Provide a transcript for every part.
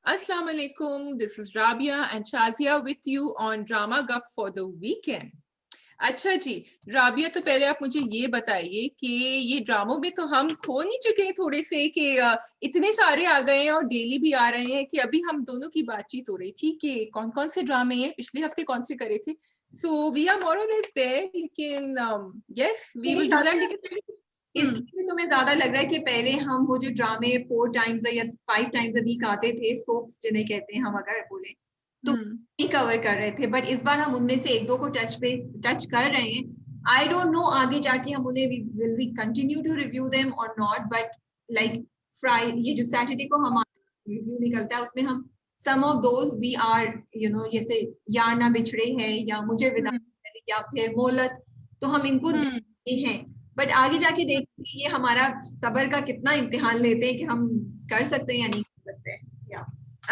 Assalamu alaikum. This is Rabia and Shazia with you on Drama Gup for the weekend. अच्छा जी, राबिया, तो पहले आप मुझे ये बताइए कि ये ड्रामों में तो हम खो नहीं चुके हैं थोड़े से कि इतने सारे आ गए हैं और डेली भी आ रहे हैं कि अभी हम दोनों की बातचीत हो रही थी कि कौन कौन से ड्रामे हैं, पिछले हफ्ते कौन से करे थे. सो वी आर मोर और लेस देयर, लेकिन yes we will do that. लेकिन इसलिए तुम्हें ज्यादा लग रहा है कि पहले हम वो जो ड्रामे 4 टाइम्स या 5 टाइम्स अ वीक आते थे, सोप्स जिन्हें कहते हैं हम अगर बोले, तो नहीं कवर कर रहे थे. बट इस बार हम उनमें से एक दो को टच कर रहे हैं. आई डोंट नो आगे जाके हम उन्हें will we continue to review them और नॉट, बट लाइक फ्राइडे, ये जो सैटरडे को हमारा रिव्यू निकलता है, उसमें हम सम ऑफ दोज वी आर जैसे यार ना बिछड़े है या मुझे विदा या फिर मोहलत, तो हम इनको देखते हैं. बट आगे जाके देखेंगे ये हमारा सब्र का कितना इम्तिहान लेते हैं कि हम कर सकते हैं या नहीं कर सकते हैं.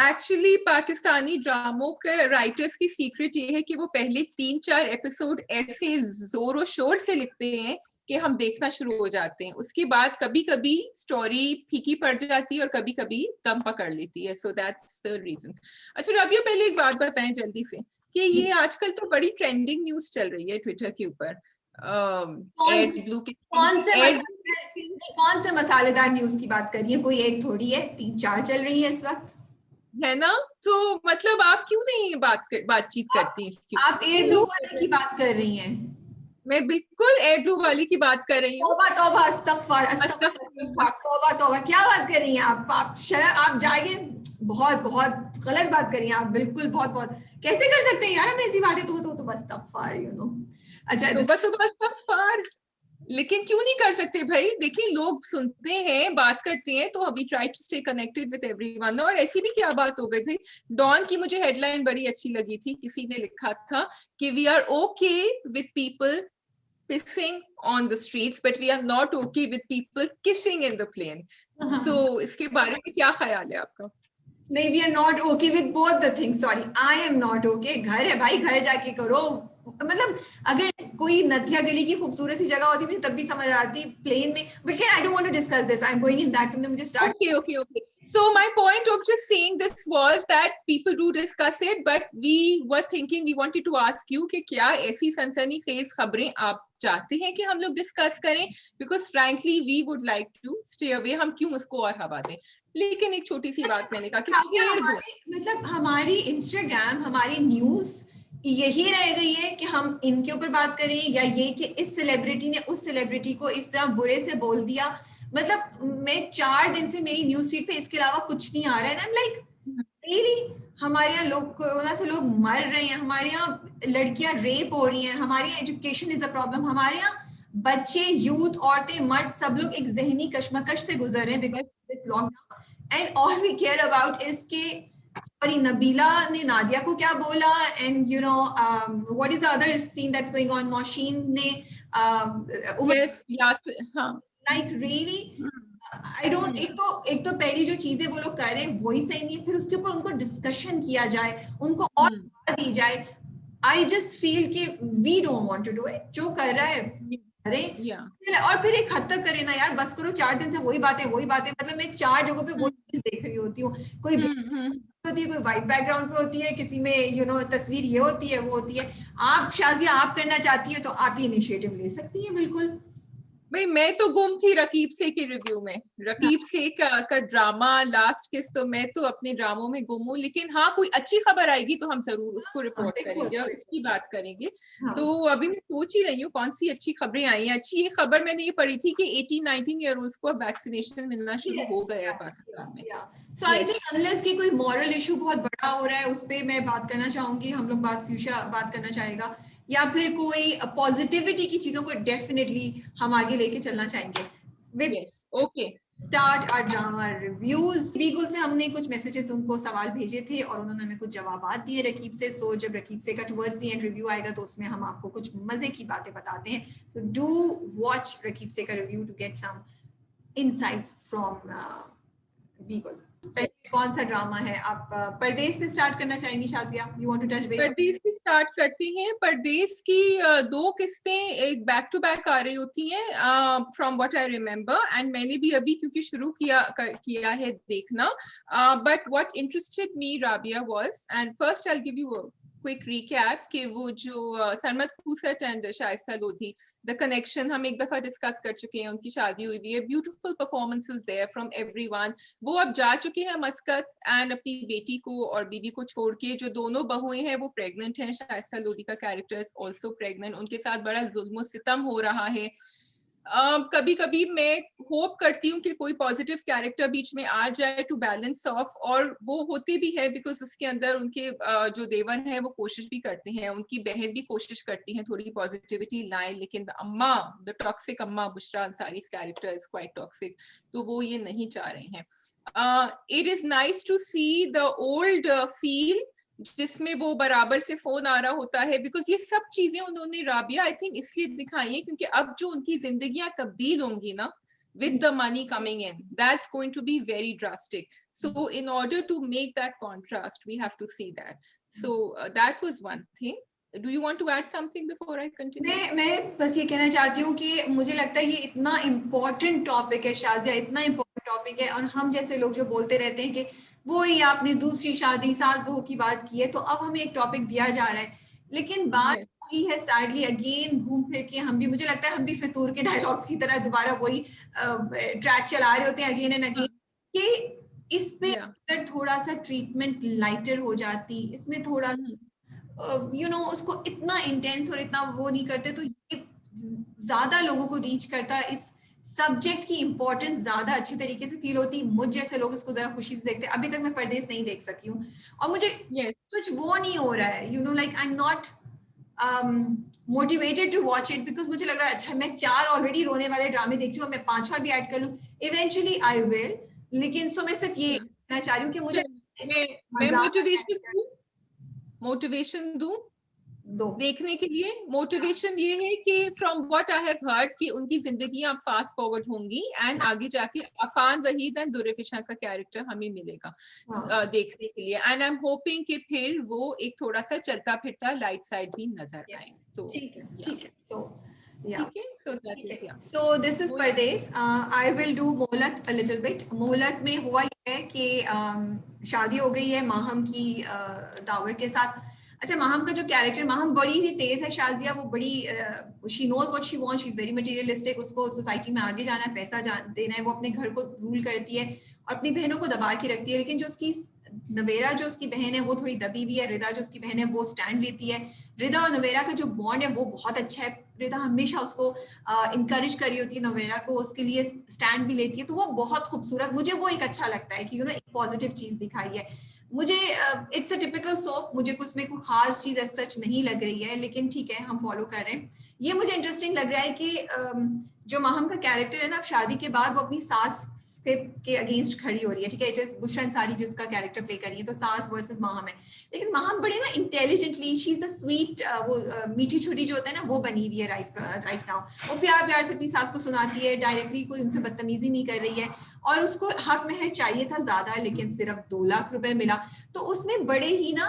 एक्चुअली पाकिस्तानी ड्रामों के राइटर्स की सीक्रेट ये है कि वो पहले 3-4 एपिसोड ऐसे जोरों शोर से लिखते हैं कि हम देखना शुरू हो जाते हैं. उसके बाद कभी कभी स्टोरी फीकी पड़ जाती है और कभी कभी दम पकड़ लेती है. So that's the reason. अच्छा रबिया, पहले एक बात बताएं जल्दी से कि ये आजकल तो बड़ी ट्रेंडिंग न्यूज चल रही है ट्विटर के ऊपर. कौन से मसालेदार न्यूज की बात कर रही है? कोई एक थोड़ी है, 3-4 चल रही है इस वक्त, है ना. तो मतलब आप क्यों नहीं बातचीत करती इसकी? आप एयर ब्लू वाले की बात कर रही हैं. मैं बिल्कुल एयर ब्लू वाली की बात कर रही हूँ. तौबा तौबा अस्तगफार अस्तगफार, तौबा तौबा, क्या बात कर रही हैं आप शर्म, आप जाइए. बहुत बहुत गलत बात कर रही हैं आप, बिल्कुल बहुत बहुत. कैसे कर सकते हैं यार हम ऐसी बातें? तो बस अस्तगफार, अच्छा तो अस्तगफार. लेकिन क्यों नहीं कर सकते भाई? देखिए, लोग सुनते हैं, बात करते हैं, तो we try to stay connected with everyone. और ऐसी भी क्या बात हो गई भाई? डॉन की मुझे हेडलाइन बड़ी अच्छी लगी थी. किसी ने लिखा था कि we are okay with people pissing on the streets, but we are not okay with people kissing in the plane. तो इसके बारे में क्या ख्याल है आपका? नहीं, we are not okay with both the things. Sorry, I am not okay. घर है भाई, घर जाके करो. मतलब अगर कोई नथिया गली की खूबसूरत सी जगह होती मुझे तब भी समझ आती, प्लेन में. But I don't want to discuss this. I am going in that. तुमने मुझे start. Okay. So my point of just saying this was that people do discuss it, but we were thinking, we wanted to ask you कि क्या ऐसी सनसनीखेज खबरें आप चाहते हैं कि हम लोग डिस्कस करें? Because frankly we would like to stay away. हम क्यों उसको और हवा दें? लेकिन एक छोटी सी बात मैंने कहा कि छेड़ दो. मतलब हमारी इंस्टाग्राम, हमारी न्यूज यही रह गई है कि हम इनके ऊपर बात करें, या ये कि इस सेलिब्रिटी ने उस सेलिब्रिटी को इस तरह बुरे से बोल दिया. मतलब मैं 4 दिन से मेरी न्यूज फीड पे इसके अलावा कुछ नहीं आ रहा है. आई एम लाइक रियली, हमारे यहाँ लोग, कोरोना से लोग मर रहे हैं, हमारे यहाँ लड़कियां रेप हो रही हैं, हमारे यहाँ एजुकेशन इज अ प्रॉब्लम, हमारे यहाँ बच्चे, यूथ, औरतें, मर्द सब लोग एक जहनी कश्मकश से गुजर रहे हैं because this lockdown. And all we care about is के सॉरी, नबीला ने नादिया को क्या बोला, and what is the other scene that's going on, Naushin ने लाइक रियली आई डोंट. एक तो पहली जो चीजें वो लोग कर रहे हैं वही सही नहीं है, फिर उसके ऊपर उनको डिस्कशन किया जाए, उनको और दी जाए. आई जस्ट फील कि we don't want to do it. जो कर रहा है अरे और फिर एक हद तक करे ना यार, बस करो. 4 दिन से वही बातें. मतलब मैं 4 जगहों पे वही चीज देख रही होती हूँ. कोई होती है, कोई व्हाइट बैकग्राउंड पे होती है, किसी में तस्वीर ये होती है, वो होती है. आप शाजिया, आप करना चाहती है तो आप ही इनिशिएटिव ले सकती हैं. बिल्कुल भाई, मैं तो गुम थी रकीब से के रिव्यू में. रकीब से का ड्रामा लास्ट किस, तो मैं तो अपने ड्रामों में गुम हूँ. लेकिन हाँ, कोई अच्छी खबर आएगी तो हम जरूर उसको रिपोर्ट करेंगे और उसकी बात करेंगे. तो अभी मैं सोच ही रही हूँ कौन सी अच्छी खबरें आई हैं. अच्छी ये खबर मैंने ये पढ़ी थी कि 18-19 ईयर ओल्ड को वैक्सीनेशन मिलना शुरू हो गया है पाकिस्तान में. सो आई थिंक अनलेस की कोई मॉरल इशू बहुत बड़ा हो रहा है, उस पर मैं बात करना चाहूंगी. हम लोग फ्यूचर बात करना चाहेगा, या फिर कोई पॉजिटिविटी की चीजों को डेफिनेटली हम आगे लेके चलना चाहेंगे. Okay, start our drama reviews. बीगुल से हमने कुछ मैसेजेस, उनको सवाल भेजे थे और उन्होंने हमें कुछ जवाब दिए रकीब से. सो जब रकीब से का टुवर्ड्स द एंड रिव्यू आएगा तो उसमें हम आपको कुछ मजे की बातें बताते हैं. So do watch Raqeeb Se का review to get some insights from बीगुल. कौन सा ड्रामा है? आप परदेश से स्टार्ट करना चाहेंगी Shazia? You want to touch base? Pardes से स्टार्ट करते हैं। परदेश की दो किस्तें एक बैक टू बैक आ रही होती हैं from what I remember, and मैंने भी अभी क्योंकि शुरू किया है देखना, but what interested me Rabia was, and first I will give you a quick recap कि वो जो सरमद फूसट and Shaista Lodhi, the connection हम एक दफा डिस्कस कर चुके हैं, उनकी शादी हुई है, beautiful performances there from everyone. वो अब जा चुके हैं मस्कत एंड अपनी बेटी को और बीबी को छोड़ के, जो दोनों बहुएं हैं वो प्रेग्नेंट हैं, शाइस्ता लोधी का कैरेक्टर इज आल्सो प्रेग्नेंट, उनके साथ बड़ा जुल्म सितम हो रहा है। कभी कभी मैं होप करती हूँ कि कोई पॉजिटिव कैरेक्टर बीच में आ जाए टू बैलेंस ऑफ, और वो होते भी है बिकॉज उसके अंदर उनके जो देवर हैं वो कोशिश भी करते हैं, उनकी बहन भी कोशिश करती है थोड़ी पॉजिटिविटी लाए, लेकिन अम्मा, the toxic amma Bushra Ansari character is quite toxic, तो वो ये नहीं चाह रहे हैं। It is nice to see the old feel जिसमें वो बराबर से फोन आ रहा होता है, बिकॉज ये सब चीजें उन्होंने राबिया आई थिंक इसलिए दिखाई है क्योंकि अब जो उनकी जिंदगियां तब्दील होंगी ना with the money coming in, that's going to be very drastic, so in order to make that contrast we have to see that, so that was one thing. Do you want to add something before I continue? मैं बस ये कहना चाहती हूँ कि मुझे लगता है ये इतना इम्पोर्टेंट टॉपिक है शाजिया, इतना इम्पोर्टेंट टॉपिक है, और हम जैसे लोग जो बोलते रहते हैं कि वो ही आपने दूसरी शादी सास बहू की बात की है, तो अब हमें एक टॉपिक दिया जा रहा है, लेकिन बात वही है सैडली अगेन घूम फिर के हम भी, मुझे लगता है हम भी फितूर के डायलॉग्स की तरह दोबारा वही ट्रैक चला रहे होते हैं अगेन एंड अगेन, कि इस पे अगर थोड़ा सा ट्रीटमेंट लाइटर हो जाती, इसमें थोड़ा यू नो उसको इतना इंटेंस और इतना वो नहीं करते, तो ये ज्यादा लोगों को रीच करता, इस सब्जेक्ट की इंपॉर्टेंस ज्यादा अच्छी तरीके से फील होती, मुझ जैसे लोग इसको जरा खुशी से देखते। अभी तक मैं परदेश नहीं देख सकी हूँ और मुझे कुछ वो नहीं हो रहा है, you know like I am not motivated to watch it, because मुझे लग रहा है अच्छा मैं 4 ऑलरेडी रोने वाले ड्रामे देख रही हूँ, मैं 5वां भी ऐड कर लूँ, इवेंचुअली आई विल, लेकिन सो मैं सिर्फ ये कहना चाह रही हूँ कि मुझे मोटिवेशन दूं देखने के लिए। मोटिवेशन ये है कि from what I have heard कि उनकी जिंदगियां अब फास्ट फॉरवर्ड होंगी एंड आगे जाके अफान वहीद एंड दुरेफिशा का कैरेक्टर हमें मिलेगा देखने के लिए, एंड आई एम होपिंग कि फिर वो एक थोड़ा सा चलता फिरता लाइट साइड भी नजर आए। तो ठीक है so this is Pardes. I will do मोहलत a little bit. मोहलत में हुआ ये है कि शादी हो गई है माहम की दावर के साथ। अच्छा, माहम का जो कैरेक्टर, माहम बड़ी ही तेज है शाजिया, वो बड़ी she knows what she wants, she is very materialistic, उसको सोसाइटी में आगे जाना है, पैसा देना है, वो अपने घर को रूल करती है और अपनी बहनों को दबा के रखती है, लेकिन जो उसकी नवेरा जो उसकी बहन है वो थोड़ी दबी हुई है, रिदा जो उसकी बहन है वो स्टैंड लेती है। रिदा और नवेरा का जो बॉन्ड है वो बहुत अच्छा है, रिदा हमेशा उसको इनकरेज कर रही होती है नवेरा को, उसके लिए स्टैंड भी लेती है, तो वो बहुत खूबसूरत, मुझे वो एक अच्छा लगता है कि यू नो एक पॉजिटिव चीज दिखाई है। मुझे इट्स अ टिपिकल सोप, मुझे कुछ में कोई खास चीज एज सच नहीं लग रही है, लेकिन ठीक है हम फॉलो कर रहे हैं। ये मुझे इंटरेस्टिंग लग रहा है कि जो माहम का कैरेक्टर है ना, अब शादी के बाद वो अपनी सास के अगेंस्ट खड़ी हो रही है, ठीक है, इट इज बुशरा अंसारी जिसका कैरेक्टर प्ले कर रही है, तो सास वर्सेस माहम है, लेकिन माहम बड़ी ना intelligently, she is the sweet, वो मीठी छोटी जो होता है ना वो बनी हुई है राइट नाउ, वो प्यार प्यार से अपनी सास को सुनाती है, डायरेक्टली कोई उनसे बदतमीजी नहीं कर रही है, और उसको हक महर चाहिए था ज्यादा, लेकिन सिर्फ 2 लाख रुपए मिला, तो उसने बड़े ही ना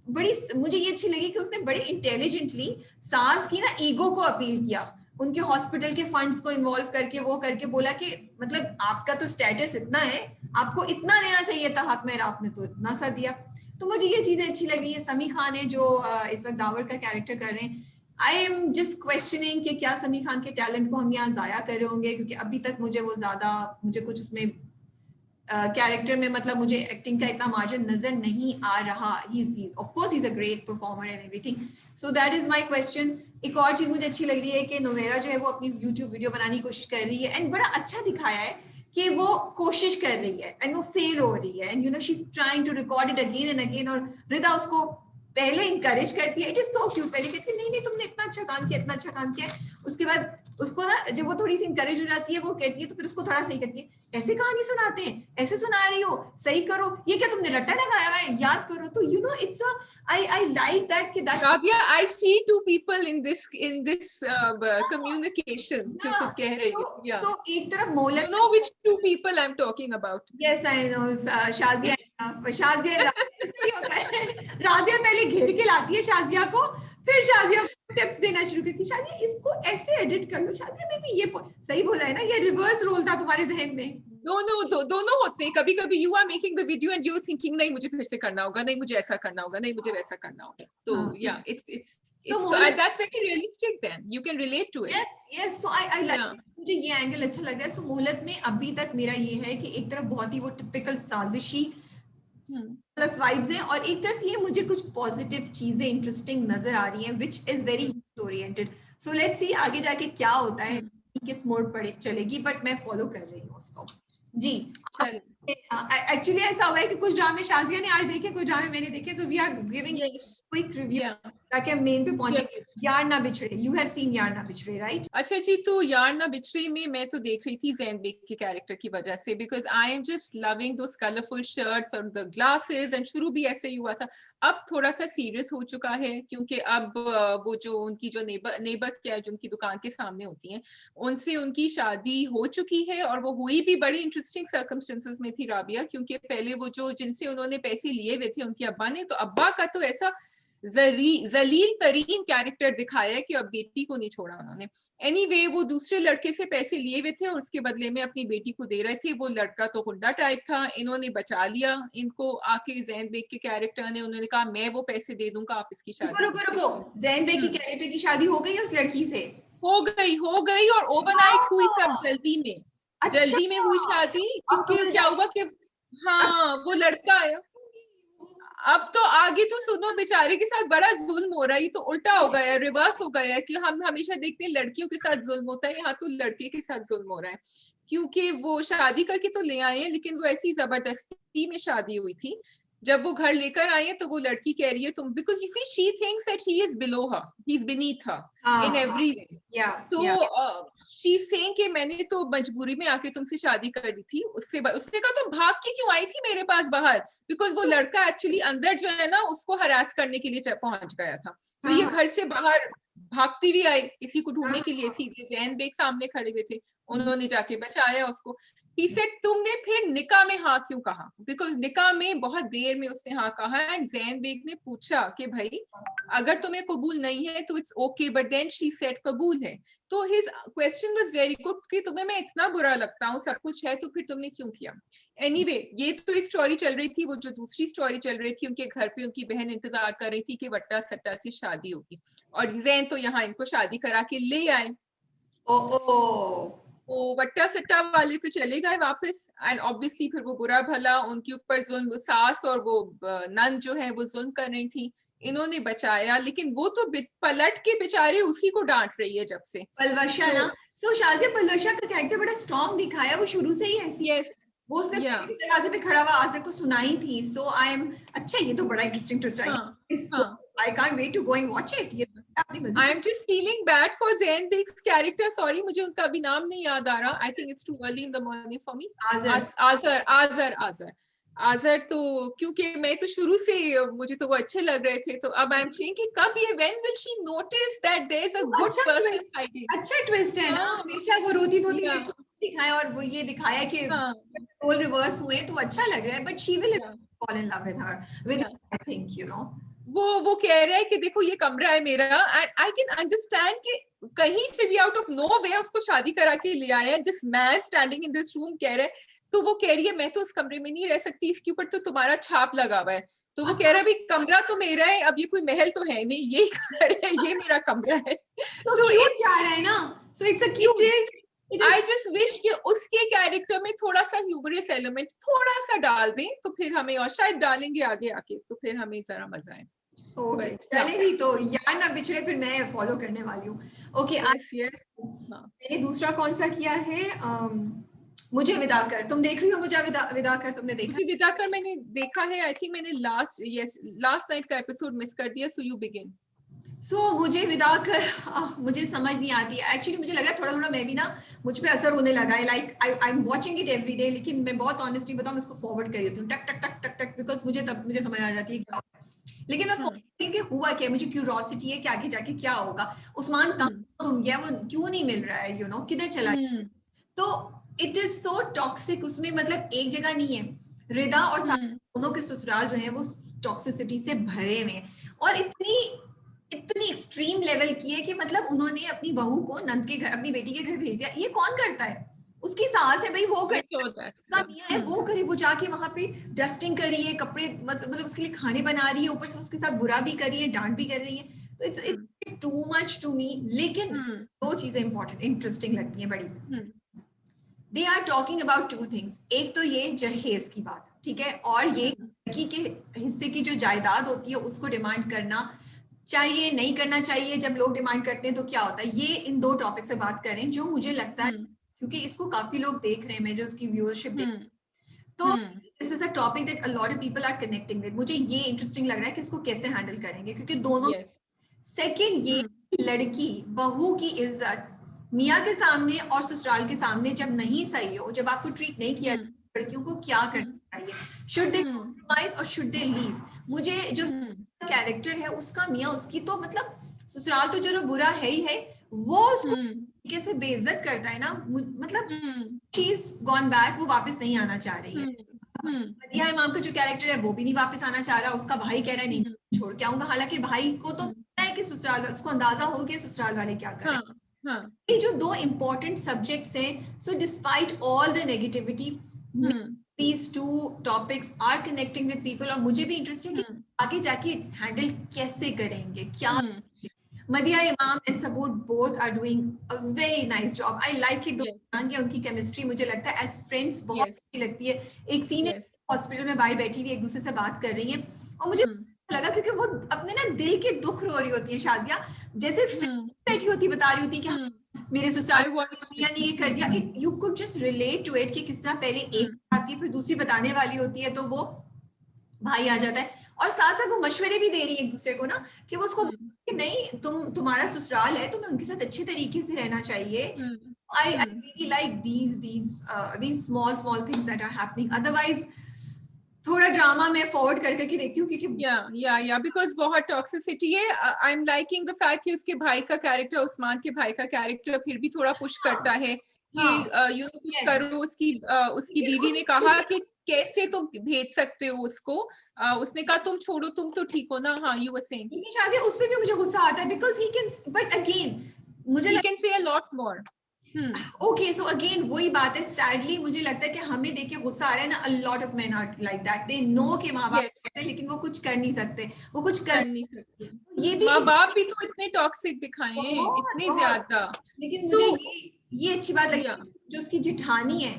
बड़ी, मुझे ये अच्छी लगी कि उसने बड़े इंटेलिजेंटली सास की ना ईगो को अपील किया, उनके हॉस्पिटल के फंड्स को इन्वॉल्व करके वो करके बोला कि मतलब आपका तो स्टेटस इतना है, आपको इतना देना चाहिए था हक में, आपने तो इतना सा दिया। तो मुझे ये चीजें अच्छी लग रही है। समी खान है जो इस वक्त दावर का कैरेक्टर कर रहे हैं, आई एम जस्ट क्वेश्चनिंग कि क्या समी खान के टैलेंट को हम यहाँ जाया कर रहे होंगे, क्योंकि अभी तक मुझे कुछ उसमें कैरेक्टर में मतलब मुझे एक्टिंग का इतना मार्जिन नजर नहीं आ रहा। Of course he is a great performer and everything, so that is my question. एक और चीज मुझे अच्छी लग रही है कि नोवेरा जो है वो अपनी यूट्यूब वीडियो बनाने की कोशिश कर रही है, एंड बड़ा अच्छा दिखाया है कि वो कोशिश कर रही है एंड वो फेल हो रही है, and you know she is trying to record it again and again, और रिदा उसको पहले इंकरेज करती है, इट इज सो क्यूट, पहले कहती है नहीं नहीं तुमने इतना अच्छा काम किया, इतना अच्छा काम किया, उसके बाद उसको ना जब वो थोड़ी सी इंकरेज हो जाती है वो कहती है तो फिर उसको थोड़ा सही करती है, ऐसे कहानी सुनाते हैं, ऐसे सुना रही हो, सही करो, ये क्या तुमने रट्टा लगाया हुआ है, याद करो। तो you know it's a I like that कि that's Rabia, I see two people in this communication जो तुम कह रही हो. Yeah. सो एक तरफ You मोहलत, know which two people I'm talking about? Yes I know, Shazia ऐसे ही होता है। राबिया पहले घेर के लाती है शाजिया को, फिर शाजिया को टिप्स देना शुरू करती है, शाजिया इसको ऐसे एडिट कर लो, शाजिया में भी ये सही बोला है ना, ये रिवर्स रोल था तुम्हारे जहन में। दोनों होते हैं, कभी कभी you are making the video and you thinking नहीं मुझे फिर से करना होगा, नहीं मुझे ऐसा करना होगा, नहीं मुझे वैसा करना होगा, तो या it's that's very realistic, then you can relate to it. yes so I like, मुझे ये एंगल अच्छा लग रहा है। सो मोहलत में अभी तक मेरा ये है कि एक तरफ बहुत ही वो टिपिकल साजिशी प्लस वाइब्स हैं, और एक तरफ ये मुझे कुछ पॉजिटिव चीजें इंटरेस्टिंग नजर आ रही हैं which is very oriented. So let's see आगे जाके क्या होता है, किस मोड पर चलेगी, बट मैं फॉलो कर रही हूँ उसको। जी एक्चुअली ऐसा हुआ है कि कुछ ड्रामे शाजिया ने आज देखे, कुछ ड्रामे मैंने देखे, so we are giving quick review ताकि हम मेन पे पहुंचे। यार ना बिछड़े, यू हैव सीन यार ना बिछड़े, राइट? अच्छा जी, तो यार ना बिछड़े में मैं तो देख रही थी ज़ैन बेग के कैरेक्टर की वजह से, because I am just loving those colourful shirts और द ग्लासेस, एंड शुरू भी ऐसे ही हुआ था, अब थोड़ा सा सीरियस हो चुका है, क्योंकि अब वो जो उनकी जो नेबर क्या है जो उनकी दुकान के सामने होती हैं, उनसे उनकी शादी हो चुकी है, और वो हुई भी बड़ी इंटरेस्टिंग सर्कमस्टेंसेस में थी राबिया, क्योंकि पहले वो जो जिनसे उन्होंने पैसे लिए हुए थे उनके अब्बा ने, तो अब्बा का तो ऐसा जलील तरीन कैरेक्टर दिखाया है कि अब बेटी को नहीं छोड़ा उन्होंने। एनीवे वो दूसरे लड़के से पैसे लिए हुए थे और उसके बदले में अपनी बेटी को दे रहे थे, वो लड़का तो गुंडा टाइप था, इन्होंने बचा लिया इनको आके ज़ैन बेग के कैरेक्टर ने, उन्होंने कहा मैं वो पैसे दे दूंगा, आप इसकी शादी। रुको, ज़ैन बेग की कैरेक्टर की शादी हो गई उस लड़की से? हो गई और ओवरनाइट हुई, सब जल्दी में, जल्दी में हुई शादी, क्योंकि क्या हुआ कि हाँ वो लड़का है, अब तो आगे तो सुनो बेचारे के साथ बड़ा जुल्म हो रहा है, तो उल्टा हो गया, रिवर्स हो गया है, कि हम हमेशा देखते हैं लड़कियों के साथ जुल्म होता है, यहाँ तो लड़के के साथ जुल्म हो रहा है, क्योंकि वो शादी करके तो ले आए हैं, लेकिन वो ऐसी जबरदस्ती में शादी हुई थी। जब वो घर लेकर आई है तो वो लड़की कह रही है तुम, because you see she thinks that he is below her, he is beneath her in every way, तो शी सेइंग कि मैंने तो मजबूरी में आके तुमसे शादी कर दी थी, उसने कहा तुम भाग के क्यों आई थी मेरे पास बाहर, बिकॉज वो लड़का एक्चुअली अंदर जो है ना उसको हरास करने के लिए पहुंच गया था, तो ये घर से बाहर भागती हुई आई इसी को ढूंढने के लिए, सीधे ज़ैन बेग सामने खड़े हुए थे, उन्होंने जाके बचाया उसको। He said, तुमने फिर निकाह में हाँ क्यों कहा, बिकॉज निकाह में बहुत देर में उसने हाँ कहा, एंड ज़ैन बेग ने पूछा कि भाई अगर तुम्हें कबूल नहीं है तो it's okay, but then she said कबूल है, तो his question was very good कि तुम्हें मैं इतना बुरा लगता हूँ, सब कुछ है, तो फिर तुमने क्यों किया। एनीवे ये तो एक स्टोरी चल रही थी, वो जो दूसरी स्टोरी चल रही थी, उनके घर पे उनकी बहन इंतजार कर रही थी कि वट्टा सट्टा से शादी होगी, और ज़ैन तो यहाँ इनको शादी करा के ले आए। वो वट्टा सट्टा वाले तो चले गए वापस, एंड ऑब्वियसली फिर वो बुरा भला उनके ऊपर जुल्म, सास और वो नन जो है वो जुल्म कर रही थी, इन्होंने बचाया, लेकिन वो तो पलट के बेचारे उसी को डांट रही है जब से। पलवशा ना, सो शाजिया पलवशा का कैरेक्टर बड़ा स्ट्रॉन्ग दिखाया, वो शुरू से ही ऐसी है। वो उसने दरवाजे पे खड़ा हुआ आसिर को सुनाई थी, सो आई एम, अच्छा ये तो बड़ा इंटरेस्टिंग ट्विस्ट है, I can't wait to go and watch it. I am just feeling bad for Zain Baig's character. Sorry, मुझे उनका अभी नाम नहीं याद आ रहा. I think it's too early in the morning for me. Azar तो क्योंकि मैं तो शुरू से मुझे तो वो अच्छे लग रहे थे, तो अब आई एम सेइंग कि कब ये when will she notice that there is a good person hiding? अच्छा ट्विस्ट है ना, हमेशा वो रोती दिखाया, और वो ये दिखाया कि रोल रिवर्स हुए, तो अच्छा लग रहा है, but she will fall in love with her, with I think, you know. वो कह रहा है कि देखो ये कमरा है मेरा, एंड आई कैन अंडरस्टैंड कि कहीं से भी आउट ऑफ नो वे उसको शादी करा के ले आया है, this man standing in this room कह रहा है, तो वो कह रही है मैं तो उस कमरे में नहीं रह सकती, इसके ऊपर तो तुम्हारा छाप लगा हुआ है, तो वो कह रहा है भाई कमरा तो मेरा है, अब ये कोई महल तो है नहीं, ये घर है, ये मेरा कमरा है, so cute जा रहा है ना, so it's a cute. I just wish कि उसके कैरेक्टर में थोड़ा सा ह्यूमरस एलिमेंट थोड़ा सा डाल दें, तो फिर हमें, और शायद डालेंगे आगे आके, तो फिर हमें जरा मजा आए। चले जी, तो यार ना बिछड़े फिर मैं फॉलो करने वाली हूँ। ओके, मैंने दूसरा कौन सा किया है, मुझे विदा कर, तुम देख रही हो मुझे विदा कर, तुमने देखा? मुझे विदा कर मैंने देखा है, आई थिंक मैंने लास्ट नाइट का एपिसोड मिस कर दिया, सो यू बिगिन। मुझे विदा कर, मुझे समझ नहीं आती एक्चुअली, मुझे लग रहा है थोड़ा थोड़ा मैं भी ना, मुझ पे असर होने लगा है, like I am watching it every day, लेकिन मैं बहुत ऑनेस्टली बताऊं, मैं इसको फॉरवर्ड कर देती हूँ टक टक टक टक टक, बिकॉज मुझे तब मुझे समझ आ जाती है क्या होगा। लेकिन मैं फॉरवर्ड कि हुआ क्या, मुझे क्यूरोसिटी है कि आगे जाके क्या होगा, उस्मान कहाँ गुम गया, वो क्यों नहीं मिल रहा है, किधर चला गया। तो इट इज सो टॉक्सिक उसमें, मतलब एक जगह नहीं है, रिदा और दोनों के ससुराल जो है वो टॉक्सिसिटी से भरे हुए हैं, और इतनी एक्सट्रीम लेवल की है कि मतलब उन्होंने अपनी बहू को नंद के घर, अपनी बेटी के घर भेज दिया। ये कौन करता है? उसकी सास है भाई, वो करे, उसका मियां है वो करे, वो जाके वहां पे डस्टिंग कर रही है, कपड़े मतलब उसके लिए खाने बना रही है, ऊपर से उसके साथ बुरा भी कर रही है, डांट भी कर रही है। तो it's too much to me. लेकिन दो चीजें इंपॉर्टेंट इंटरेस्टिंग लगती है बड़ी, they are talking about two things. एक तो ये जहेज की बात, ठीक है, और ये लड़की के हिस्से की जो जायदाद होती है उसको डिमांड करना चाहिए नहीं करना चाहिए, जब लोग डिमांड करते हैं तो क्या होता है, ये इन दो टॉपिक से बात करें जो मुझे लगता है, क्योंकि इसको काफी लोग देख रहे हैं, मैं जो उसकी व्यूअरशिप देख, तो this is a topic that a lot of people are connecting with. मुझे ये इंटरेस्टिंग लग रहा है कि इसको कैसे हैंडल करेंगे, क्योंकि दोनों सेकंड ये लड़की बहू की इज्जत मियाँ के सामने और ससुराल के सामने जब नहीं सही हो, जब आपको ट्रीट नहीं किया, लड़कियों को क्या करना चाहिए, शुड दे कॉम्प्रोमाइज और शुड दे लीव। मुझे जो कैरेक्टर है उसका, मियाँ उसकी तो मतलब ससुराल तो जो बुरा है ही है, वो उसको तरीके से बेइज्जत करता है ना, मतलब शी इज गॉन बैक, वो वापस नहीं आना चाह रही है। मदिया इमाम का जो कैरेक्टर है वो भी नहीं वापस आना चाह रहा, उसका भाई कह रहा है नहीं छोड़ के आऊंगा, हालांकि भाई को तो पता है कि ससुराल, उसको अंदाजा हो गया ससुराल वाले क्या करें। ये जो दो इंपॉर्टेंट सब्जेक्ट्स हैं, so despite all the negativity, these two topics are connecting with people, और मुझे भी इंटरेस्ट है कि आगे जाके हैंडल कैसे करेंगे, क्या मदिया इमाम एंड सबूत both are doing a very nice job. I like it, उनकी केमिस्ट्री मुझे लगता है एज फ्रेंड्स बहुत अच्छी लगती है। एक सीन है हॉस्पिटल में बाहर बैठी हुई एक दूसरे से बात कर रही है, और मुझे लगा क्योंकि वो अपने ना दिल के दुख रो रही होती है शाजिया, जैसे बैठी होती बता रही होती है कि मेरे ससुराल ने ये कर दिया, you could just relate to it कि किस तरह पहले एक आती है फिर दूसरी बताने वाली होती है, तो वो भाई आ जाता है, और साथ साथ वो मशवरे भी दे रही है एक दूसरे को ना, कि वो उसको कि नहीं तुम्हारा ससुराल है, तुम्हें उनके साथ अच्छे तरीके से रहना चाहिए। I really like these small things that are happening. Otherwise थोड़ा ड्रामा मैं फॉरवर्ड कर करके देखती हूँ, क्योंकि बिकॉज बहुत टॉक्सिसिटी है। I am liking the fact कि उसके भाई का कैरेक्टर, उस्मान के भाई का कैरेक्टर फिर भी थोड़ा पुश करता है कि यू पुश करो। उसकी बीवी ने कहा कि कैसे तुम भेज सकते हो उसको, उसने कहा तुम छोड़ो, तुम तो ठीक हो ना। हाँ, यू वर सेइंग। लेकिन शादी उस पे भी मुझे गुस्सा आता है, because he can, but again मुझे he can say a lot more. Okay, so again वही बात है, सैडली मुझे लगता है कि हमें देख के गुस्सा आ रहा है ना, a lot of men are like that, they know कि माँ बाप हैं, लेकिन वो कुछ कर नहीं सकते, वो कुछ कर नहीं सकते। ये भी माँ बाप भी तो इतने टॉक्सिक दिखाए हैं, इतने ज्यादा। लेकिन मुझे ये अच्छी बात लगी जो उसकी जिठानी है,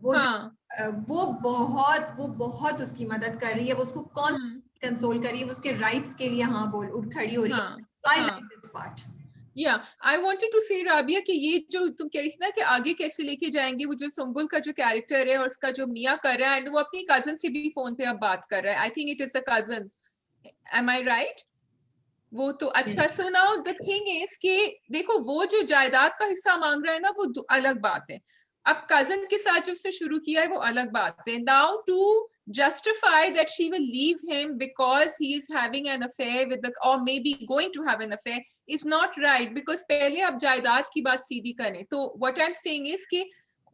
वो बहुत उसकी मदद कर रही है, वो उसको कौन कंसोल कर रही है, उसके राइट्स के लिए बोल उठ खड़ी हो रही है। I like this part. I wanted to say Rabia कि ये जो तुम कह रही थी ना कि आगे कैसे लेके जाएंगे, वो जो सुंबुल का जो कैरेक्टर है और उसका जो मियाँ कर रहा है, एंड वो अपनी कजन से भी फोन पे अब बात कर रहा है। I think it is a cousin, am I right? वो तो अच्छा। So now the thing is कि देखो, वो जो जायदाद का हिस्सा मांग रहा है ना, वो अलग बात है। अब कजन के साथ जो उसने शुरू किया है वो अलग बात है। Now to justify that she will leave him because he is having an affair with or maybe going to have an affair is not right, because पहले आप जायदाद की बात सीधी करें। तो what I'm saying is कि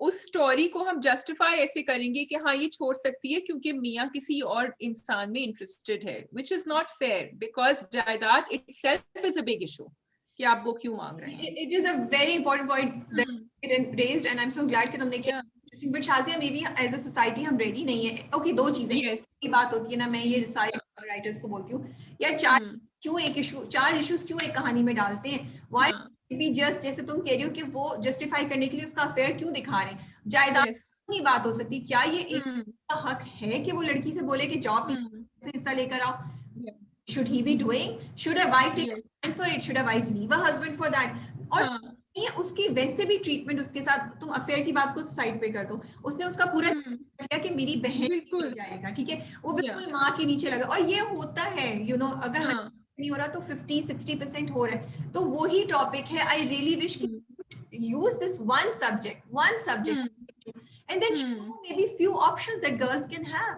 उस स्टोरी को हम जस्टिफाई ऐसे करेंगे कि हाँ ये छोड़ सकती है क्योंकि मियाँ किसी और इंसान में इंटरेस्टेड है, which is not fair because जायदाद itself is a big issue कि आप वो क्यों मांग रहे हैं। It is a very important point that it raised and I'm so glad कि तुमने किया। But Shazia, maybe as a society हम रेडी नहीं है। ओके, दो चीजें की बात होती है ना, मैं ये सारे राइटर्स को बोलती हूँ यार, चार इश्यूज क्यों एक कहानी में डालते हैं? व्हाई बी जस्ट, जैसे तुम कह रही हो कि वो जस्टिफाई करने के लिए उसका अफेयर क्यों दिखा रहे हैं, जायदाद की बात हो सकती, क्या ये एक का हक है कि वो लड़की से बोले कि जॉब से हिस्सा लेकर आओ? Should he be doing? Should a wife take a stand for it? Should a wife leave a husband for that? और ये उसकी वैसे भी ट्रीटमेंट उसके साथ, तुम अफेयर की बात को साइड पे कर दो, उसने उसका पूरा किया कि मेरी बहन बिल्कुल मिल जाएगा, ठीक है, वो या बिल्कुल माँ के नीचे लगा, और ये होता है अगर हाँ नहीं हो रहा तो 50-60% हो रहा है, तो वो ही टॉपिक है। आई रियली विश कि use this one subject and then show maybe few options that girls can have.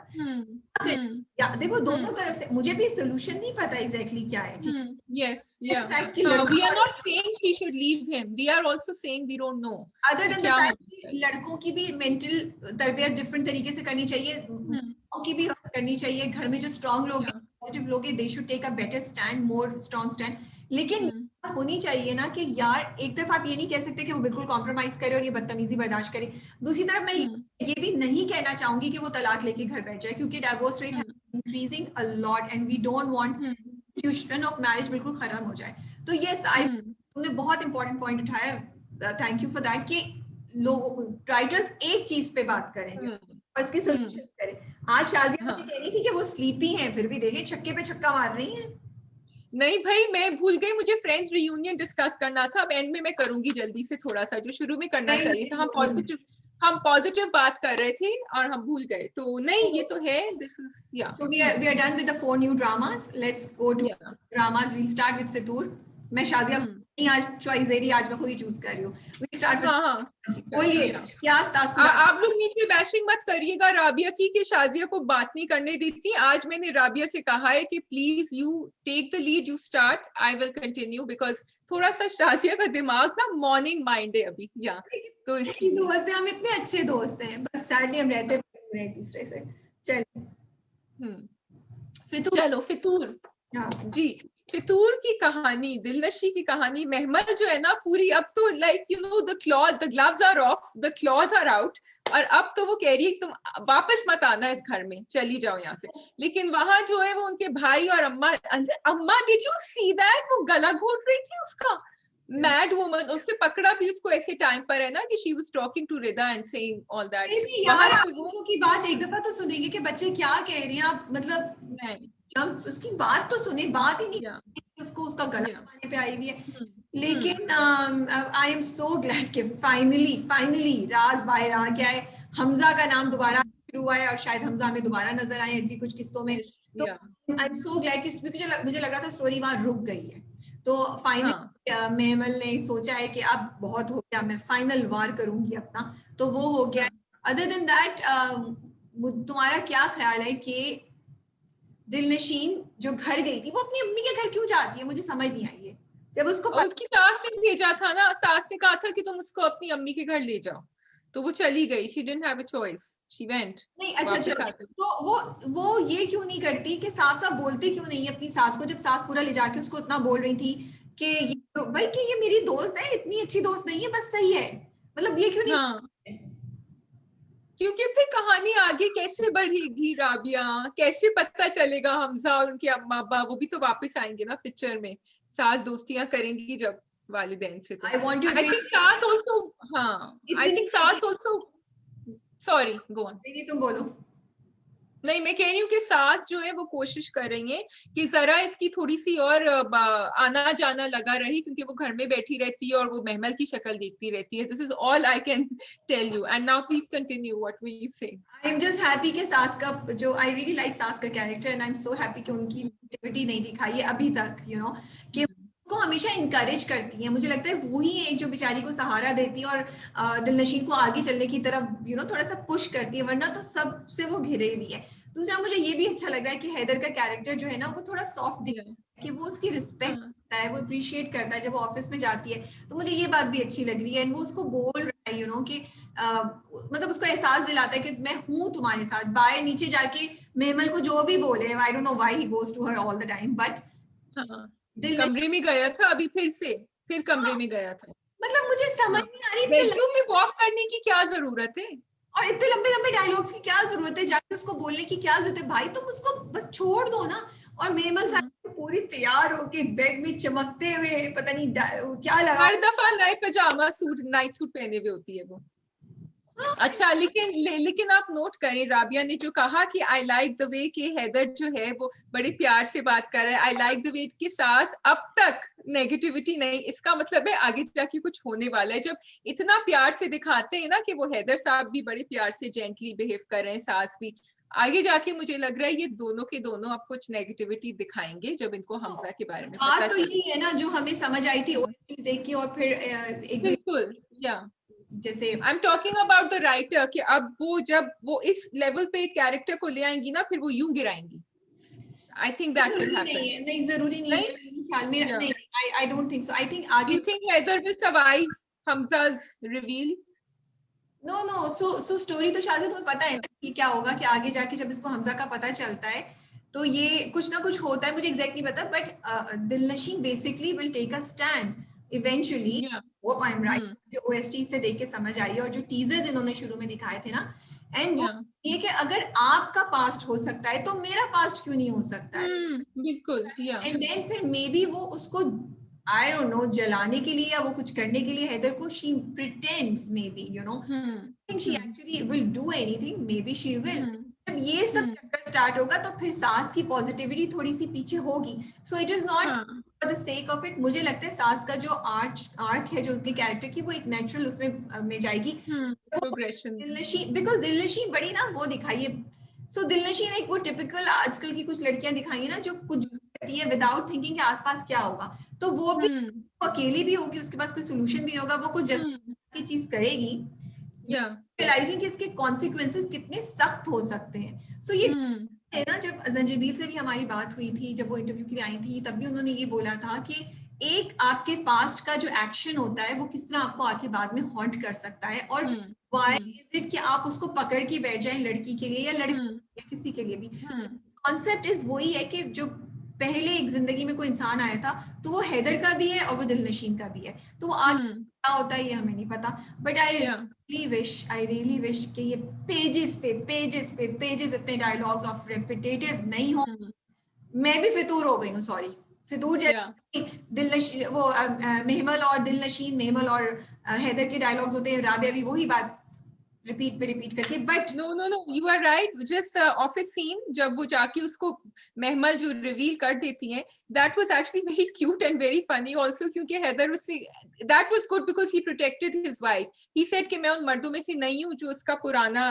या देखो दोनों तरफ से, मुझे भी सोल्यूशन नहीं पता एग्जैक्टली क्या है, ठीक yes yeah फैक्ट कि we are not saying she should leave him, we are also saying we don't know other than the क्या फैक्ट होता है। कि लड़कों की भी मेंटल तरबियत डिफरेंट तरीके से करनी चाहिए, की भी करनी चाहिए, घर में जो स्ट्रांग लोग हैं, पॉजिटिव लोग हैं, they should take a better stand, more strong stand, लेकिन होनी चाहिए ना कि यार एक तरफ आप ये नहीं कह सकते कि वो बिल्कुल कॉम्प्रोमाइज करे और ये बदतमीजी बर्दाश्त करे, दूसरी तरफ मैं ये भी नहीं कहना चाहूंगी कि वो तलाक लेके घर बैठ जाए, क्योंकि डाइवोर्स रेट है increasing a lot and we don't want institution of marriage बिल्कुल खत्म हो जाए। तो यस आई, तुमने बहुत इंपॉर्टेंट पॉइंट उठाया, थैंक यू फॉर दैट, कि लोग राइटर्स एक चीज पे बात करेंगे और इसकी सॉल्यूशंस करें। आज शाजिया मुझे कह रही थी कि वो स्लीपी हैं, फिर भी देखें छक्के पे छक्का मार रही हैं। नहीं भाई मैं भूल गई, मुझे फ्रेंड्स रियूनियन डिस्कस करना था, अब एंड में मैं करूंगी जल्दी से, थोड़ा सा जो शुरू में करना चाहिए था। हम पॉजिटिव बात कर रहे थे और हम भूल गए, तो नहीं ये तो है, दिस इज या so we are done with the 4 new dramas, let's go to dramas, we'll start with Fitoor. मैं शाजिया आज चॉइस दे रही, आज मैं खुद ही चूज कर रही हूँ। वी स्टार्ट विद, बोलिए क्या तासुरात। आप लोग नीचे बैशिंग मत करिएगा राबिया की कि शाजिया को बात नहीं करने देती। आज मैंने राबिया से कहा है कि please you take the lead, you start, I will continue, because थोड़ा सा शाजिया का दिमाग ना मॉर्निंग माइंड है अभी, या तो दोस्त हैं हम, इतने अच्छे दोस्त हैं, बस सैडली हम रहते हैं एक दूसरे से। फितूर, चलो फितूर जी, फितूर की कहानी, दिलनशी की कहानी। महमल जो है ना पूरी, अब तो like the gloves are off, the claws are out, और अब तो वो कह रही है तुम वापस मत आना इस घर में, चली जाओ यहाँ से। लेकिन वहां जो है वो उनके भाई और अम्मा डिड यू सी दैट, वो गला घोट रही थी उसका, मैड वुमन, उसने पकड़ा भी उसको ऐसे टाइम पर है ना कि she was talking to Rida and saying all that. यार आप बच्चों की बात एक दफा तो सुनेंगे कि बच्चे क्या कह रहे हैं, आप मतलब नहीं, हम उसकी बात तो सुने, बात ही नहीं उसको उसका गला दबाने पे आई हुई है। लेकिन आई एम सो ग्लैड कि फाइनली राज बाहर आ गया है, हमजा का नाम दोबारा शुरू हुआ है और शायद हमजा हमें दोबारा नजर आए अगली कुछ किस्तों में। तो आई एम सो ग्लैड कि मुझे लग रहा था स्टोरी वहां रुक गई है, तो फाइनली महमल ने सोचा है कि अब बहुत हो गया, मैं फाइनल वार करूंगी अपना, तो वो हो गया। अदर देन दैट तुम्हारा क्या ख्याल है कि दिलनशीन जो घर गई थी वो अपनी अम्मी के घर क्यों जाती है, मुझे समझ नहीं आई है। जब उसको उसकी सास ने भेजा था ना, सास ने कहा था कि तुम उसको अपनी अम्मी के घर ले जाओ, तो वो चली गई, she didn't have a choice, she went। नहीं अच्छा तो वो ये क्यों नहीं करती कि साफ साफ बोलती क्यों नहीं अपनी सास को, जब सास पूरा ले जाके उसको इतना बोल रही थी कि ये भाई कि ये मेरी दोस्त है, इतनी अच्छी दोस्त नहीं है, बस सही है, मतलब ये क्यों नहीं। क्योंकि फिर कहानी आगे कैसे बढ़ेगी राबिया, कैसे पता चलेगा हमजा और उनके अम्मा अब्बा, वो भी तो वापस आएंगे ना पिक्चर में, सास दोस्तियां करेंगी जब वालिदैन से। तो आई थिंक सास आल्सो, हाँ आई थिंक सास आल्सो, सॉरी गो ऑन। नहीं तुम बोलो। नहीं मैं कह रही हूँ कि सास जो है वो कोशिश करेंगे कि जरा इसकी थोड़ी सी और आना जाना लगा रही, क्योंकि वो घर में बैठी रहती है और वो महमल की शक्ल देखती रहती है। This is all I can tell you, and now please continue what were you saying. I am just happy कि सास का जो, आई रियली लाइक सास का character and I am so happy कि उनकी एक्टिविटी नहीं दिखाई है अभी तक, कि को हमेशा इंकरेज करती है। मुझे लगता है वो ही एक जो बेचारी को सहारा देती है और दिलनशीन को आगे चलने की तरफ थोड़ा सा पुश करती है, वरना तो सबसे वो घिरे हुई है। दूसरा मुझे ये भी अच्छा लग रहा है कि हैदर का कैरेक्टर जो है ना वो थोड़ा सॉफ्ट दिख रहा है, कि वो उसकी रिस्पेक्ट करता है, वो अप्रिशिएट करता है जब वो ऑफिस में जाती है, तो मुझे ये बात भी अच्छी लग रही है। एंड वो उसको बोल रहा है कि मतलब उसको एहसास दिलाता है कि मैं हूँ तुम्हारे साथ। बाहर नीचे जाके महमल को जो भी बोले, I don't know why he goes to her all the time, but कमरे में गया था अभी, फिर कमरे में गया था, मतलब मुझे समझ नहीं आ रही बेडरूम में वॉक करने की क्या जरूरत है, और इतने लंबे लंबे डायलॉग्स की क्या जरूरत है, जाके उसको बोलने की क्या जरूरत है, भाई तुम उसको बस छोड़ दो ना। और महमल साहब पूरी तैयार होके बेड में चमकते हुए, पता नहीं क्या लगा, हर दफा नए पजामा सूट नाइट सूट पहने हुए होती है वो। अच्छा, लेकिन आप नोट करें, राबिया ने जो कहा कि आई लाइक द वे कि हैदर जो है वो बड़े प्यार से बात कर रहा है, आई लाइक द वे कि सास अब तक नेगेटिविटी नहीं, इसका मतलब है आगे जाके कुछ होने वाला है। जब इतना प्यार से दिखाते हैं ना कि वो हैदर साहब भी बड़े प्यार से जेंटली बिहेव कर रहे हैं, सास भी, आगे जाके मुझे लग रहा है ये दोनों के दोनों अब कुछ नेगेटिविटी दिखाएंगे जब इनको हमजा के बारे में पता बात तो चले। यही है ना जो हमें समझ आई थी ओएसटी देख के, और फिर एक बिल्कुल, या जैसे I am talking about the writer कि अब वो जब वो इस लेवल पे कैरेक्टर को ले आएंगी ना, फिर वो यूं गिराएंगी। आई थिंक दैट विल जरूरी नहीं हैपन। है, नहीं जरूरी नहीं नहीं, है मेरे ख्याल में, या नहीं, I don't think so. I think you आगे think Haider will survive Hamza's reveal? No no, so story तो शायद तुम्हें पता है ना कि क्या होगा, कि आगे जाके जब इसको हमजा का पता चलता है तो ये कुछ ना कुछ होता है, मुझे एग्जैक्ट नहीं पता, but Dilnasheen basically will take a stand eventually. या वो आई एम राइट, जो ओएसटी से देख के समझ आई, और जो टीजर्स इन्होंने शुरू में दिखाए थे ना, एंड वो या ये कि अगर आपका पास्ट हो सकता है तो मेरा पास्ट क्यों नहीं हो सकता है। बिल्कुल, या एंड देन फिर मे बी वो उसको आई डोंट नो जलाने के लिए या वो कुछ करने के लिए हैदर को she pretends may be you know, think she actually will do anything, maybe she will। जब ये सब चक्कर स्टार्ट होगा तो फिर सास की पॉजिटिविटी थोड़ी सी पीछे होगी। So it is not for the sake of it. मुझे लगता है सास का जो आर्क है जो उसके कैरेक्टर की, वो एक नेचुरल उसमें में जाएगी प्रोग्रेशन, बिकॉज दिलनशीन बड़ी ना वो दिखाइए। सो दिलनशीन एक वो टिपिकल आजकल की कुछ लड़कियां दिखाई है ना जो कुछ करती है विदाउट थिंकिंग के आसपास क्या होगा, तो वो भी अकेली भी होगी, उसके पास कोई सोल्यूशन भी होगा, वो कुछ जैसी चीज करेगी, रियलाइजिंग कि इसके कॉन्सिक्वेंसेस कितने सख्त हो सकते हैं। सो ये है ना, जब जंजीबील से भी हमारी बात हुई थी, जब वो इंटरव्यू के लिए आई थी, तब भी उन्होंने ये बोला था कि एक आपके पास्ट का जो एक्शन होता है वो किस तरह आपको आके बाद में हॉन्ट कर सकता है, और व्हाई इज इट कि आप उसको पकड़ के बैठ जाएं लड़की के लिए या लड़की या किसी के लिए भी। कॉन्सेप्ट इज वही है कि जो पहले एक जिंदगी में कोई इंसान आया था तो वो हैदर का भी है और वो दिलनशीन का भी है, तो वो आगे क्या होता है ये हमें नहीं पता। बट आई रियली विश कि ये पेजेस इतने डायलॉग्स ऑफ रेपिटेटिव नहीं हो। मैं भी फितूर हो गई हूँ, सॉरी, फितूर जैसे दिलनशीन वो मेहमल और दिलनशीन, मेहमल और हैदर के डायलॉग्स होते हैं, राबिया भी वही बात रिपीट पे रिपीट करके। But no you are right, just office scene जब वो जाके उसको महमल जो रिवील कर देती हैं, that was actually very cute and very funny also, क्योंकि हैदर उससे that was good because he protected his wife. He said कि मैं उन मर्दों में से नहीं हूं जो उसका पुराना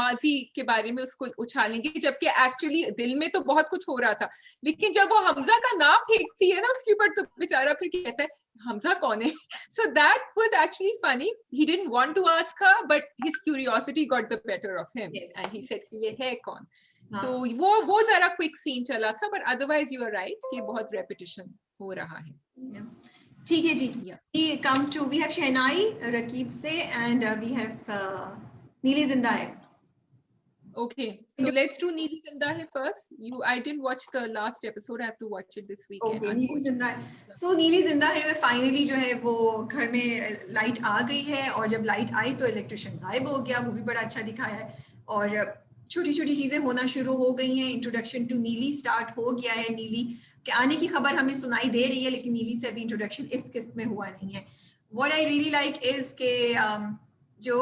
माजी के बारे में उसको उछालेंगे, जबकि एक्चुअली दिल में तो बहुत कुछ हो रहा था। लेकिन जब वो हमजा का नाम फेंकती है ना उसके ऊपर, तो बेचारा फिर कहता है हमजा कौन है? So that was actually funny. He didn't want to ask her, but his curiosity got the better of him, and he said ये है कौन? तो वो जरा quick scene चला था, but otherwise you are right कि बहुत repetition हो रहा है। ठीक है जी। We come to, we have शहनाई रकीब से, and we have नीली जिंदा है। Okay, so let's do Neeli Zinda Hai first. I didn't watch the last episode. I have to watch it this weekend. Okay, Neeli Zinda Hai. So Neeli Zinda Hai में finally जो है वो घर में light आ गई है, और जब लाइट आई तो इलेक्ट्रिशियन गायब हो गया, वो भी बड़ा अच्छा दिखाया है, और छोटी छोटी चीजें होना शुरू हो गई हैं। इंट्रोडक्शन टू नीली स्टार्ट हो गया है, नीली के आने की खबर हमें सुनाई दे रही है, लेकिन नीली से अभी इंट्रोडक्शन इस किस्त में हुआ नहीं है। What I really like is के जो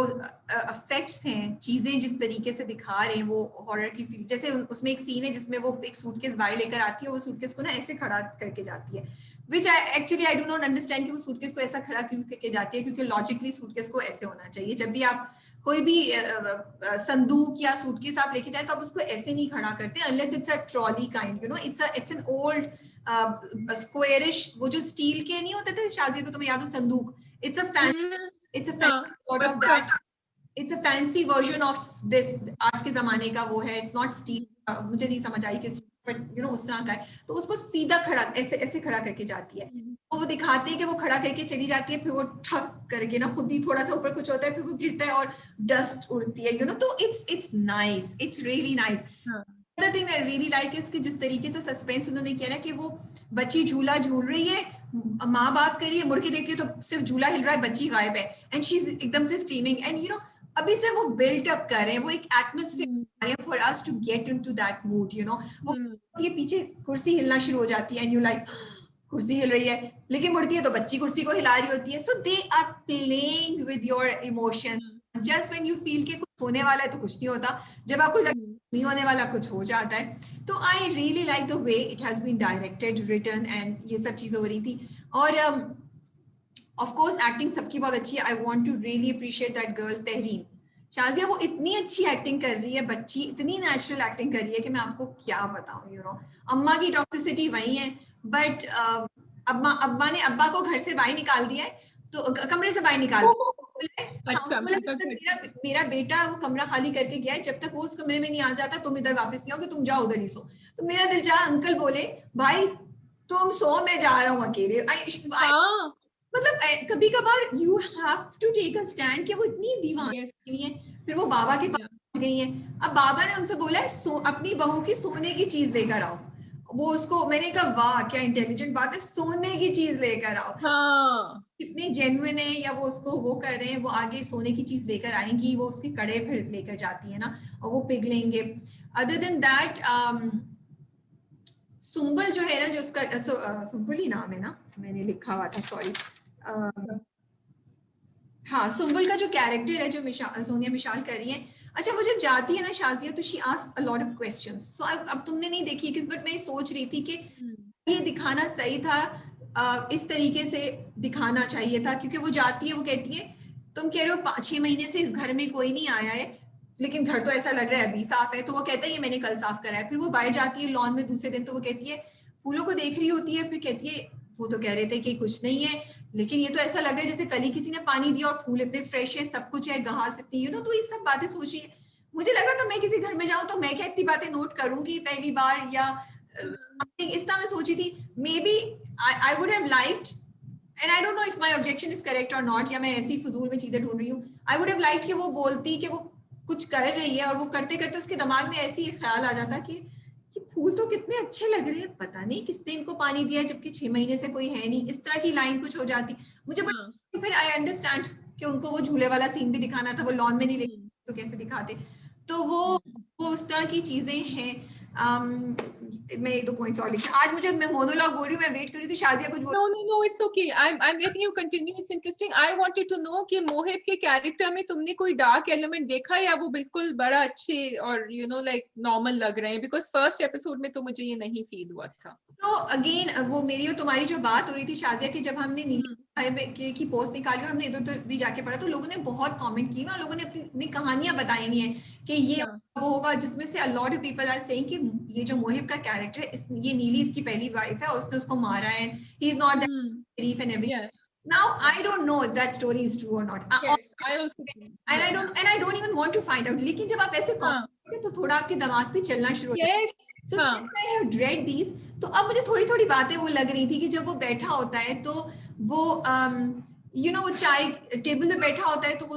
अफेक्ट्स हैं, चीजें जिस तरीके से दिखा रहे हैं वो हॉरर की फील। जैसे उसमें एक सीन है जिसमें वो एक सूटकेस बाहर लेकर आती है, वो सूटकेस को ना ऐसे खड़ा करके जाती है, which actually I do not understand कि वो सूटकेस को ऐसा खड़ा क्यों करके जाती है, क्योंकि लॉजिकली सूटकेस को ऐसे होना चाहिए। जब भी आप कोई भी संदूक या सूटकेस आप लेके जाए तो आप उसको ऐसे नहीं खड़ा करते, unless it's a trolley kind, you know, it's an old squarish, वो जो स्टील के नहीं होते थे शाजिया को तुम्हें याद हो संदूक, it's a fancy sort of that, it's a fancy version of this, आज के जमाने का वो है, it's not steel, मुझे नहीं समझ आई किस, but you know उस तरह का है। तो उसको सीधा खड़ा ऐसे ऐसे खड़ा करके जाती है, तो वो दिखाते हैं कि वो खड़ा करके चली जाती है, फिर वो ठक करके ना खुद ही थोड़ा सा ऊपर कुछ होता है, फिर वो गिरता है और डस्ट उड़ती है, you know, तो it's nice, it's really nice। Another thing I really like is कि जिस तरीके से सस्पेंस उन्होंने किया ना, कि वो बच्ची झूला झूल रही है, माँ बात कर रही है, मुड़ के देखती है तो सिर्फ झूला हिल रहा है, बच्ची गायब है, एंड शी इज एकदम से स्क्रीमिंग, एंड यू नो अभी से वो बिल्ट अप कर रहे हैं, वो एक atmosphere for us to get into that mood, you know. वो ये पीछे कुर्सी हिलना शुरू हो जाती है, एंड यू लाइक कुर्सी हिल रही है, लेकिन मुड़ती है तो बच्ची कुर्सी को हिला रही होती है। So they are playing with your emotion, just when you feel कि कुछ होने वाला है तो कुछ नहीं होता, जब आपको नहीं होने वाला कुछ हो जाता है. तो I really like the way it has been directed, written and ये सब चीजें हो रही थी. और ऑफ कोर्स एक्टिंग सबकी बहुत अच्छी है. I want to really appreciate that girl Tahreen Shazia. वो इतनी अच्छी एक्टिंग कर रही है, बच्ची इतनी नेचुरल एक्टिंग कर रही है कि मैं आपको क्या बताऊं. यू नो, अम्मा की टॉक्सिसिटी वही है, बट अम्मा ने अब्बा को घर से बाहर निकाल दिया है, तो कमरे से बाहर निकाल दिया. अच्छा, मेरा बेटा वो कमरा खाली करके गया है, जब तक वो उस कमरे में नहीं आ जाता तुम इधर वापस नहीं आओगे, तुम जाओ उधर ही सो. तो मेरा दिल चाहा अंकल बोले भाई तुम सो, मैं जा रहा हूँ अकेले. मतलब कभी कभार you have to take a stand कि वो इतनी दीवानी है. फिर वो बाबा के पास गई है. अब बाबा ने उनसे बोला है अपनी बहू की सोने की चीज लेकर आओ. वो उसको, मैंने कहा वाह क्या इंटेलिजेंट बात है, सोने की चीज लेकर आओ. कितने जेन्युइन है, या वो उसको वो कर रहे हैं, वो आगे सोने की चीज लेकर आएंगी, वो उसके कड़े फिर लेकर जाती है ना, और वो पिघलेंगे. अदर देन दैट सुंबल जो है ना, जो उसका सुंबल ही नाम है ना, मैंने लिखा हुआ था, सॉरी. हाँ, सुंबल का जो कैरेक्टर है, जो सोनिया मिशाल कर रही है. अच्छा, वो जब जाती है ना शाजिया, तो she asks a lot of questions. So अब तुमने नहीं देखी किस, बट मैं सोच रही थी कि ये दिखाना सही था, इस तरीके से दिखाना चाहिए था. क्योंकि वो जाती है, वो कहती है तुम कह रहे हो 5-6 महीने से इस घर में कोई नहीं आया है, लेकिन घर तो ऐसा लग रहा है अभी साफ है. तो वो कहता है ये मैंने कल साफ करा है. फिर वो बाहर जाती है लॉन में दूसरे दिन, तो वो कहती है फूलों को देख रही होती है, फिर कहती है वो तो कह रहे थे कि कुछ नहीं है, लेकिन ये तो ऐसा लग रहा है जैसे कल ही किसी ने पानी दिया, और फूल इतने फ्रेश है, सब कुछ है, घास इतनी, यू नो. तो ये सब बातें सोच रही है. मुझे लग रहा था मैं किसी घर में जाऊं तो मैं क्या इतनी बातें नोट करूंगी पहली बार, या इस तरह मैं सोची थी. Maybe I would have liked, and I don't know if my objection is correct और नॉट, या मैं ऐसी फजूल में चीजें ढूंढ रही हूँ. आई वुड हैव लाइक्ड कि वो बोलती कि वो कुछ कर रही है, और वो करते करते उसके दिमाग में ऐसी एक ख्याल आ जाता कि फूल तो कितने अच्छे लग रहे हैं, पता नहीं किसने इनको पानी दिया, जबकि 6 महीने से कोई है नहीं. इस तरह की लाइन कुछ हो जाती मुझे. फिर आई अंडरस्टैंड कि उनको वो झूले वाला सीन भी दिखाना था, वो लॉन में नहीं लेके तो कैसे दिखाते. तो वो उस तरह की चीजें हैं. मैं 1-2 पॉइंट्स और लिखे. आज मुझे, मैं मोनोलॉग बोल रही हूँ, मैं वेट कर रही थी शाजिया कुछ बोल. No, it's okay. I'm letting you continue. It's interesting. I wanted to know कि मोहिब के कैरेक्टर में तुमने कोई डार्क एलिमेंट देखा, या वो बिल्कुल बड़ा अच्छे और यू नो लाइक नॉर्मल लग रहे हैं? बिकॉज फर्स्ट एपिसोड में तो मुझे ये नहीं फील हुआ था. तो अगेन वो मेरी और तुम्हारी जो बात हो रही थी शाजिया की, जब हमने नीली की पोस्ट निकाली और हमने इधर भी जाके पढ़ा, तो लोगों ने बहुत कमेंट किए और लोगों ने अपनी कहानियां बताई हुई हैं कि ये वो होगा, जिसमें से a lot of people are saying कि ये जो मोहिब का कैरेक्टर है, ये नीली इसकी पहली वाइफ है और उसने उसको मारा है. He is not that belief and everything. Now I don't know if that story is true or not. I also and I don't even want to find out. लेकिन जब आप ऐसे कमेंट तो थोड़ा आपके दिमाग पे चलना शुरू हो जाता है. So since I have read these, तो अब मुझे थोड़ी थोड़ी बातें वो लग रही थी कि जब वो बैठा होता है तो वो यू नो, वो चाय टेबल पे बैठा होता है, तो वो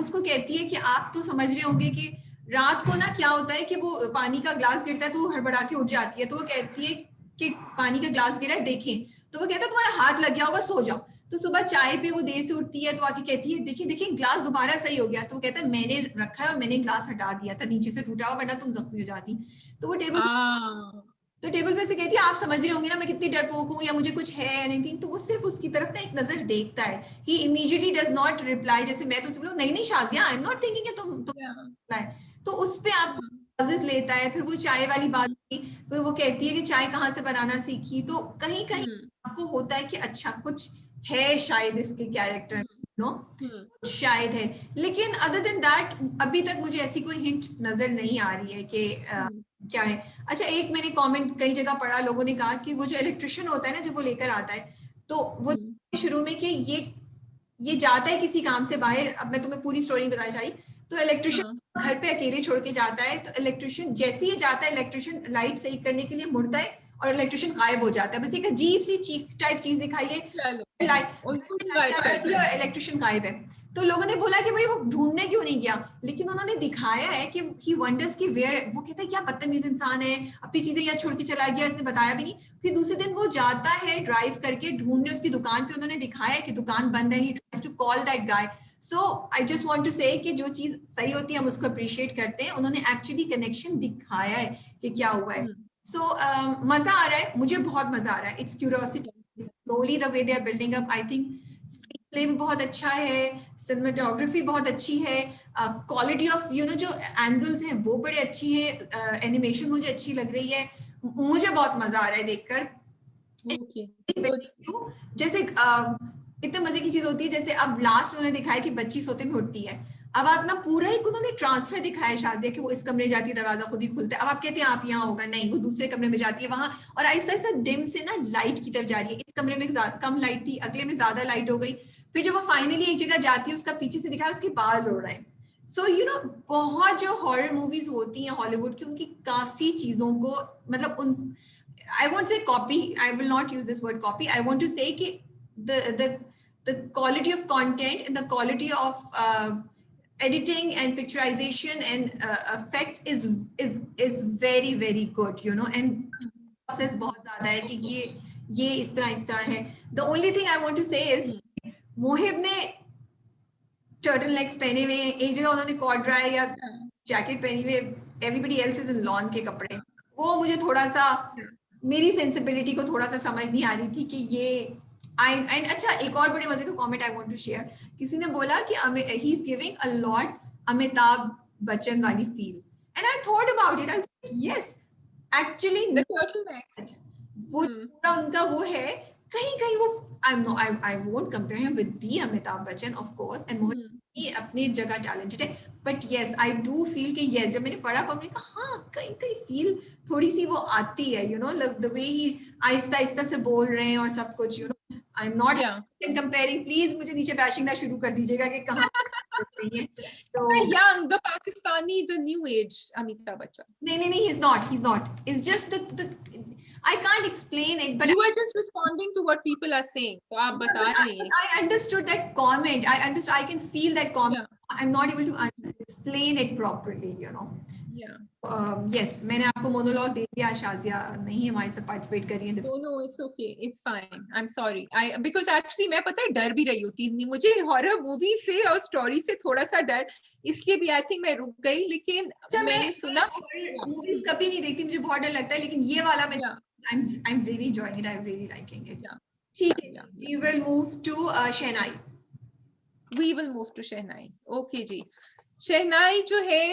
उसको कहती है कि आप तो समझ रहे होंगे कि रात को ना क्या होता है कि वो पानी का ग्लास गिरता है तो वो हड़बड़ा के उठ जाती है. तो वो कहती है कि पानी का ग्लास गिरा है देखें. तो वो कहता है तुम्हारा हाथ लग गया होगा, सो जाओ. तो सुबह चाय पे वो देर से उठती है तो आके कहती है देखिए देखिए ग्लास दोबारा सही हो गया. तो वो कहता है मैंने रखा है और मैंने ग्लास हटा दिया था, नीचे से टूटा हुआ, वरना तुम जख्मी हो जाती. तो वो टेबल पे से कहती है आप समझ रहे होंगे ना मैं कितनी डरपोक हूँ, या मुझे कुछ है एनीथिंग. तो वो सिर्फ उसकी तरफ ना एक नजर देखता है. ही इमीडिएटली डज नॉट रिप्लाई. जैसे मैं तो बोलूं नहीं शाजिया आई एम नॉट थिंकिंग कि तुम तो उस पे आपको लेता है. फिर वो चाय वाली बात की, फिर वो कहती है कि चाय कहाँ से बनाना सीखी. तो कहीं कहीं आपको होता है कि अच्छा कुछ है शायद इसके कैरेक्टर नो, शायद है. लेकिन अदर देन दैट अभी तक मुझे ऐसी कोई हिंट नजर नहीं आ रही है कि क्या है. अच्छा, एक मैंने कमेंट कई जगह पढ़ा, लोगों ने कहा कि वो जो इलेक्ट्रिशियन होता है ना, जब वो लेकर आता है तो वो शुरू में कि ये जाता है किसी काम से बाहर. अब मैं तुम्हें पूरी स्टोरी बताना चाह रही. तो इलेक्ट्रिशियन घर पे अकेले छोड़ के जाता है. तो इलेक्ट्रिशियन जैसे ही जाता है, इलेक्ट्रिशियन लाइट सही करने के लिए मुड़ता है और इलेक्ट्रिशियन गायब हो जाता है. बस एक अजीब सी चीख टाइप चीज दिखाई है, इलेक्ट्रिशियन गायब है. तो लोगों ने बोला कि भाई वो ढूंढने क्यों नहीं गया, लेकिन उन्होंने दिखाया है कि ही वंडर्स कि वेयर. वो कहता है क्या बदतमीज इंसान है, अपनी चीजें यहाँ छोड़ के चला गया, इसने बताया भी नहीं. फिर दूसरे दिन वो जाता है ड्राइव करके ढूंढने उसकी दुकान पे. उन्होंने दिखाया है कि दुकान बंद है. He tries to call that guy. So I just want to say कि जो चीज सही होती है हम उसको अप्रिशिएट करते हैं. उन्होंने एक्चुअली कनेक्शन दिखाया है कि क्या हुआ है. सो मजा आ रहा है, मुझे बहुत मजा आ रहा है. It's curiosity slowly the way they are building up. I think play भी बहुत अच्छा है, सिनेमेटोग्राफी बहुत अच्छी है, क्वालिटी ऑफ जो एंगल्स हैं वो बड़े अच्छी है, एनिमेशन मुझे अच्छी लग रही है, मुझे बहुत मजा आ रहा है देखकर। Okay good. जैसे इतने मजे की चीज होती है, जैसे अब लास्ट उन्होंने दिखाया कि बच्ची सोते में उठती है, अब आप ना पूरा एक उन्होंने ट्रांसफर दिखाया है शाजिया कि वो इस कमरे जाती है, दरवाजा खुद ही खुलता है, अब आप कहते हैं आप यहाँ होगा, नहीं वो दूसरे कमरे में जाती है वहां, और आहिस्ता आहिस्ता डिम से ना लाइट की तरफ जा रही है, इस कमरे में कम लाइट थी, अगले में ज्यादा लाइट हो गई, फिर जब वो फाइनली एक जगह जाती है उसका पीछे से दिखाया उसके बाल उड़ रहे हैं। सो बहुत जो हॉरर मूवीज होती हैं हॉलीवुड की, उनकी काफी चीजों को मतलब उन I won't say copy. I will not use this word copy. I want to say कि the quality of content and the quality of editing and picturization and effects is very very good, and process बहुत ज़्यादा है कि ये इस तरह है. The only thing I want to say is Mohib ने टर्टल नेक्स पहने हुए, एक जगह उन्होंने कॉर्ड्राई या जैकेट पहनी हुई, everybody else is in lawn के कपड़े, वो मुझे थोड़ा सा मेरी सेंसिबिलिटी को थोड़ा सा समझ नहीं आ रही थी कि ये एंड अच्छा एक और बड़े मजे का comment I want to share, किसी ने बोला कि he is giving a lot Amitabh Bachchan वाली feel, and I thought about it, I yes actually वो पूरा उनका वो है, कहीं कहीं वो I won't compare him with the Amitabh Bachchan of course, and मोहित अपनी जगह टैलेंटेड है, but yes I do feel कि यस जब मैंने पढ़ा कॉमेडी का, हाँ कहीं कहीं फील थोड़ी सी वो आती है, द वे ही आहिस्ता आहिस्ता से बोल रहे हैं और सब कुछ, आई एम नॉट कंपेयरिंग, प्लीज मुझे नीचे बैशिंग ना शुरू कर दीजिएगा कि कहाँ तो young, the Pakistani, the new age Amitabh Bachchan. नहीं, he's not. It's just the I can't explain it, but you are just responding to what people are saying. So आप बता रही हैं. I understood that comment. I can feel that comment. Yeah. I'm not able to explain it properly, Yeah. Yes, मैंने आपको monologue दे दिया, शाजिया नहीं हमारे साथ पार्टिसिपेट कर रही है. No, it's okay, it's fine. I'm sorry. Because actually मैं पता है डर भी रही होती, मुझे हॉरर मूवी से और स्टोरी से थोड़ा सा डर, इसलिए भी आई थिंक मैं रुक गई, लेकिन मैंने सुना मूवीज कभी नहीं देखती, मुझे बहुत डर लगता है, लेकिन ये वाला मैं I'm really enjoying it. I'm really liking it. Yeah. ठीक है, we will move to shehnai. We will move to shehnai. Okay जी. शहनाई जो है,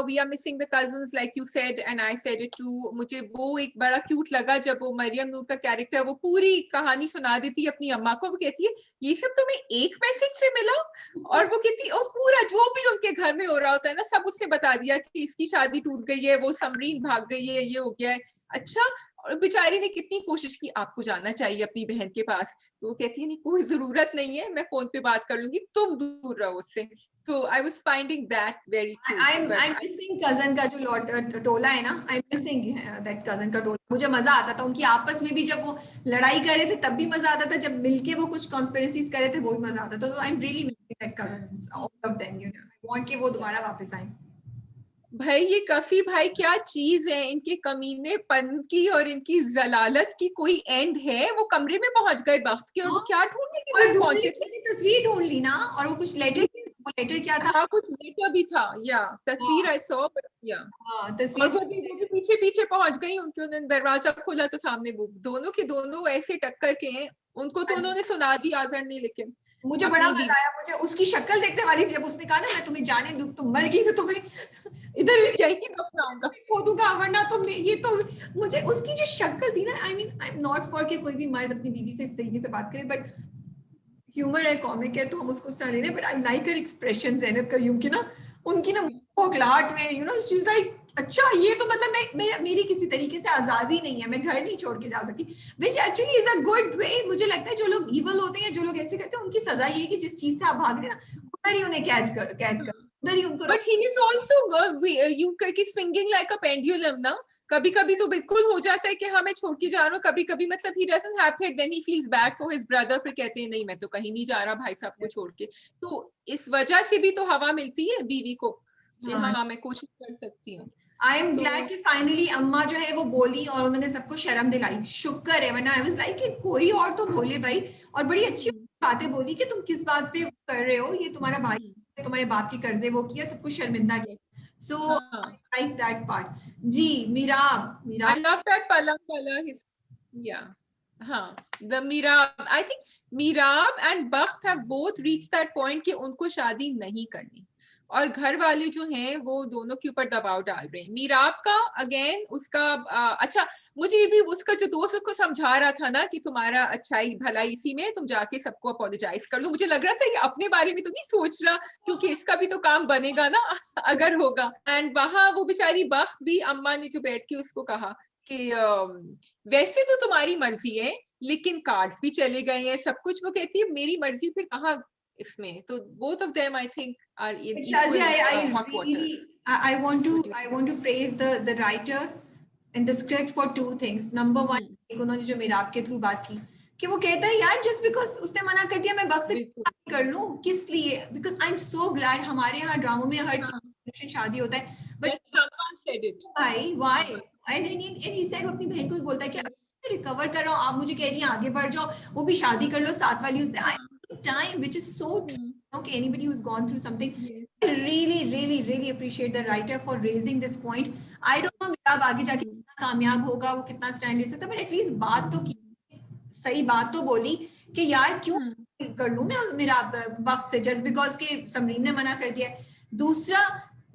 we are missing the cousins like you said and I said it too. मुझे वो एक बड़ा cute लगा जब वो मरियम नूर का कैरेक्टर वो पूरी कहानी सुना देती है अपनी अम्मा को, वो कहती है ये सब तुम्हें एक मैसेज से मिला, और वो कहती है पूरा जो भी उनके घर में हो रहा होता है ना सब उसने बता दिया कि इसकी शादी टूट गई है, वो समरीन भाग गई है, ये हो गया है. अच्छा, और बेचारी ने कितनी कोशिश की आपको जाना चाहिए अपनी बहन के पास, तो वो कहती है नहीं कोई जरूरत नहीं है, मैं फोन पे बात कर लूंगी, तुम दूर रहो उससे. So I was finding that very cute. I'm missing cousin का जो टोला है ना, I'm missing that cousin का टोला. मुझे मजा आता था उनकी आपस में भी, जब वो लड़ाई कर रहे थे तब भी मजा आता था, जब मिलके वो कुछ कॉन्स्पिरेसीज कर रहे थे वो भी मजा आता था. तो I'm really missing that cousins, all of them. I want कि वो दोबारा वापस आए. भाई ये कफी भाई क्या चीज है, इनके कमीनेपन की और इनकी जलालत की कोई एंड है. वो कमरे में पहुंच गए वक्त के, और वो क्या ढूंढने के लिए पहुंचे थे, तस्वीर ढूंढ ली ना, और वो कुछ लेटर क्या था, हाँ कुछ लेटर भी था, या तस्वीर आई सॉ, या तस्वीर, और वो भी पीछे पीछे पहुंच गई उनके, उन्होंने दरवाजा खोला तो सामने वो दोनों के दोनों ऐसे टक्कर के हैं, उनको तो उन्होंने सुना दी आजर ने, लेकिन मुझे बड़ा मजा आया, मुझे उसकी शक्ल देखने वाली थी जब उसने कहा ना मैं तुम्हें जाने दूं, तुम मर गई तो तुम्हें इधर यही दफनाऊंगा, खोदूंगा, वरना तो ये तो मुझे उसकी जो शक्ल थी ना, आई एम नॉट फॉर कि कोई भी मर्द अपनी बीवी से इस तरीके से बात करे, बट ह्यूमर है, कॉमिक है, तो हम उसको सह लेने, but I like her expression. Zainab Qayyum की ना, उनकी ना पोखलाहट में शी इज लाइक अच्छा ये तो मतलब मेरी किसी तरीके से आजादी नहीं है, मैं घर नहीं छोड़ के जा सकती, which actually is a good way. मुझे लगता है जो लोग इवल होते हैं, जो लोग ऐसे करते हैं, उनकी सजा ये है कि जिस चीज से आप भाग रहे हैं ना उधर ही उन्हें कैद कर उधर ही उनको. But he is also you की स्विंगिंग लाइक अ पेंडुलम ना, कभी कभी तो बिल्कुल हो जाता है कि हाँ मैं छोड़ के जा रहा हूँ, कभी कभी मतलब he doesn't have it, then he feels bad for his brother, फिर कहते हैं नहीं मैं तो कहीं नहीं जा रहा भाई साहब को छोड़ के. तो इस वजह से भी तो हवा मिलती है बीवी को कि हाँ मैं कोशिश कर सकती हूँ. आई एम ग्लैड कि फाइनली अम्मा जो है वो बोली और उन्होंने सबको शर्म दिलाई, शुक्र है, वरना आई वाज लाइक कि कोई और तो बोले भाई, और बड़ी अच्छी बातें बोली कि तुम किस बात पे कर रहे हो, ये तुम्हारा भाई, तुम्हारे बाप के कर्जे वो किया, सब कुछ शर्मिंदा किया. So I like that part. Ji, Meera, I love that पलंग वाला, yeah. हाँ, the Mirab, I think Mirab and Bakht have both reached that point कि उनको शादी नहीं करनी, और घर वाले जो हैं वो दोनों के ऊपर दबाव डाल रहे हैं. मीराब का अगेन उसका अच्छा, मुझे ये भी उसका जो दोस्त उसको समझा रहा था ना कि तुम्हारा अच्छाई भलाई इसी में, तुम जाके सबको अपोलोजाइज कर लो. मुझे लग रहा था ये अपने बारे में तो नहीं सोच रहा, क्योंकि इसका भी तो काम बनेगा ना अगर होगा. एंड वहां वो बेचारी बख्त भी, अम्मा ने जो बैठ के उसको कहा कि वैसे तो तुम्हारी मर्जी है लेकिन कार्ड्स भी चले गए हैं, सब कुछ. वो कहती है मेरी मर्जी फिर कहाँ इसमें. तो both of them I think are in equal hot waters. I want to praise the writer and the script for two things. Number one, एक उन्होंने जो मीराब के थ्रू बात की कि वो कहता है यार just because उसने मना कर दिया मैं बख्त से कर लूं, किस लिए? Because I'm so glad हमारे यहाँ ड्रामों में हर चीज शादी होता है, but someone said it. Why? And he said, वो अपनी बहन को भी बोलता है कि रिकवर कर रहा हूँ, आप मुझे कह रही हैं आगे बढ़ जाओ, वो भी शादी कर लो साथ वाली उससे. Time, which is so true. Okay, anybody who's gone through something, I really appreciate the writer for raising this point. I don't know Meerab आगे जाके कितना कामयाब होगा, वो कितना स्टैंड ले सकता है, but at least बात तो की, सही बात तो बोली कि यार क्यों कर लूं मैं मीराब बख्त से just because के समरीन ने मना कर दिया. दूसरा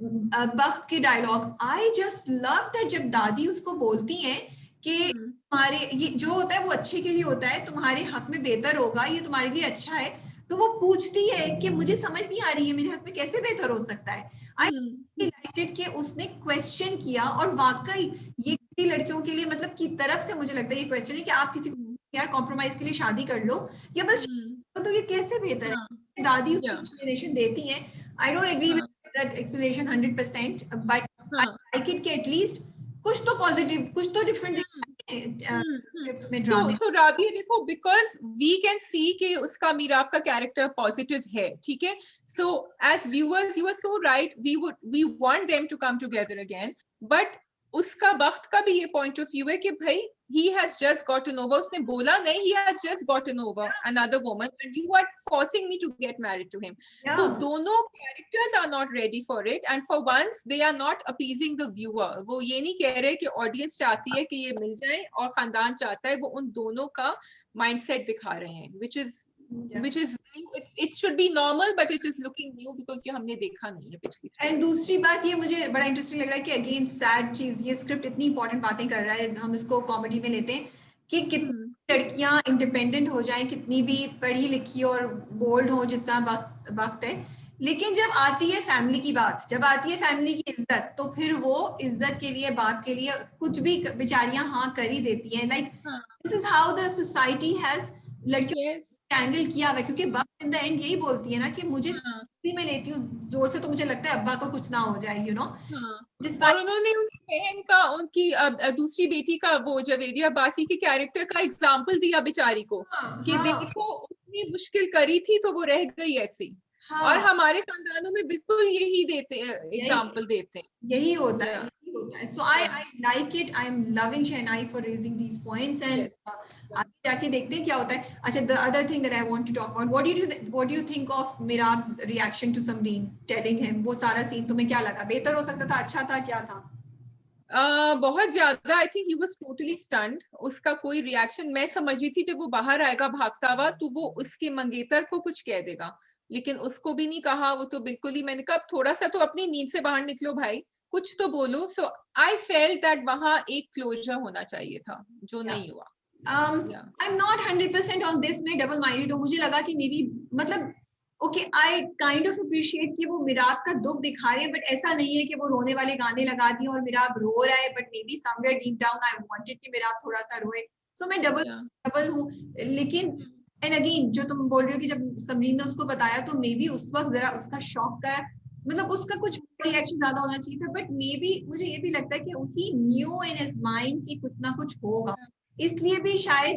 बख्त के dialogue, I just love that जब दादी उसको बोलती हैं कि तुम्हारे ये जो होता है वो अच्छे के लिए होता है, तुम्हारे हक में बेहतर होगा, ये तुम्हारे लिए अच्छा है, तो वो पूछती है कि मुझे समझ नहीं आ रही है मेरे हक में कैसे बेहतर हो सकता है. आई डिलाइटेड कि उसने क्वेश्चन किया, और वाकई ये लड़कियों के लिए मतलब की तरफ से मुझे लगता है ये क्वेश्चन है कि आप किसी को यार कॉम्प्रोमाइज के लिए शादी कर लो या बस तो ये कैसे बेहतर है. दादी उसकी एक्सप्लेनेशन देती है. I don't agree with that explanation 100%, but I like it कि एटलीस्ट कुछ तो पॉजिटिव, कुछ तो डिफरेंट तो राबिया देखो, बिकॉज वी कैन सी कि उसका मीराब का कैरेक्टर पॉजिटिव है, ठीक है. So as viewers you are so right, we want them to come together again, but उसका बख्त का भी ये पॉइंट ऑफ व्यू है कि भाई he has just gotten over, उसने बोला नहीं, he has just gotten over another woman and you are forcing me to get married to him. So दोनों characters are not ready for it, and for once they are not appeasing the viewer. वो ये नहीं कह रहे कि audience चाहती है कि ये मिल जाए और खानदान चाहता है, वो उन दोनों का mindset दिखा रहे हैं, which is it should be normal but it is looking new because ये हमने देखा नहीं है पिछली. एंड दूसरी बात ये मुझे बड़ा इंटरेस्टिंग लग रहा है कि अगेन सैड चीज, ये स्क्रिप्ट इतनी इंपॉर्टेंट बातें कर रहा है, हम इसको कॉमेडी में लेते हैं कि कितनी लड़कियां इंडिपेंडेंट हो जाएं, कितनी भी पढ़ी लिखी और बोल्ड हो जिस तरह वक्त है, लेकिन जब आती है फैमिली की बात, जब आती है फैमिली की इज्जत, तो फिर वो इज्जत के लिए बाप के लिए कुछ भी बेचारियां हाँ कर ही देती हैं. Like this is how the society has लड़कियों एंगल किया हुआ, क्योंकि बाप इन द एंड यही बोलती है ना कि मुझे मैं लेती हूँ जोर से तो मुझे लगता है अब्बा को कुछ ना हो जाए, यू नो. और उन्होंने उनकी बहन का, उनकी दूसरी बेटी का, वो जवेरिया अब्बासी के कैरेक्टर का एग्जाम्पल दिया बेचारी को कि देखो उतनी मुश्किल करी थी तो वो रह गई ऐसी. और हमारे खानदानों में बिल्कुल यही देते एग्जाम्पल देते हैं, यही होता है. So I like it. I'm loving Shehnai for raising these points, and आगे जाके देखते हैं क्या होता है. अच्छा, the other thing that I want to talk about, what do you think of Mirab's reaction to Samreen telling him? वो सारा सीन तुम्हें क्या लगा? बेहतर हो सकता था, अच्छा था, क्या था? बहुत ज्यादा. I think he was totally stunned. उसका कोई रिएक्शन, मैं समझ रही थी जब वो बाहर आएगा भागता हुआ तो वो उसके मंगेतर को कुछ कह देगा, लेकिन उसको भी नहीं कहा. वो तो बिल्कुल ही, मैंने कहा थोड़ा सा तो अपनी नींद से बाहर निकलो भाई, कुछ तो बोलो. सो आई फेल्ट दैट वहां एक क्लोजर होना चाहिए था, जो नहीं हुआ. I'm not 100% on this में डबल माइंडेड हूँ. मुझे लगा कि मे बी मतलब okay, I kind of appreciate कि वो मिराब का दुख दिखा रहे हैं, बट ऐसा नहीं है कि वो रोने वाले गाने लगा दिए और मिराब रो रहा है, but may be somewhere deep down I wanted कि मिराब थोड़ा सा रोए. सो मैं डबल हूँ. लेकिन एंड अगेन जो तुम बोल रहे हो कि जब समरीन ने उसको बताया तो मे बी उस वक्त जरा उसका शॉक का मतलब उसका कुछ रिएक्शन ज्यादा होना चाहिए था, बट मे बी मुझे ये भी लगता है कि ही न्यू इन हिज माइंड कि कुछ ना कुछ होगा, इसलिए भी शायद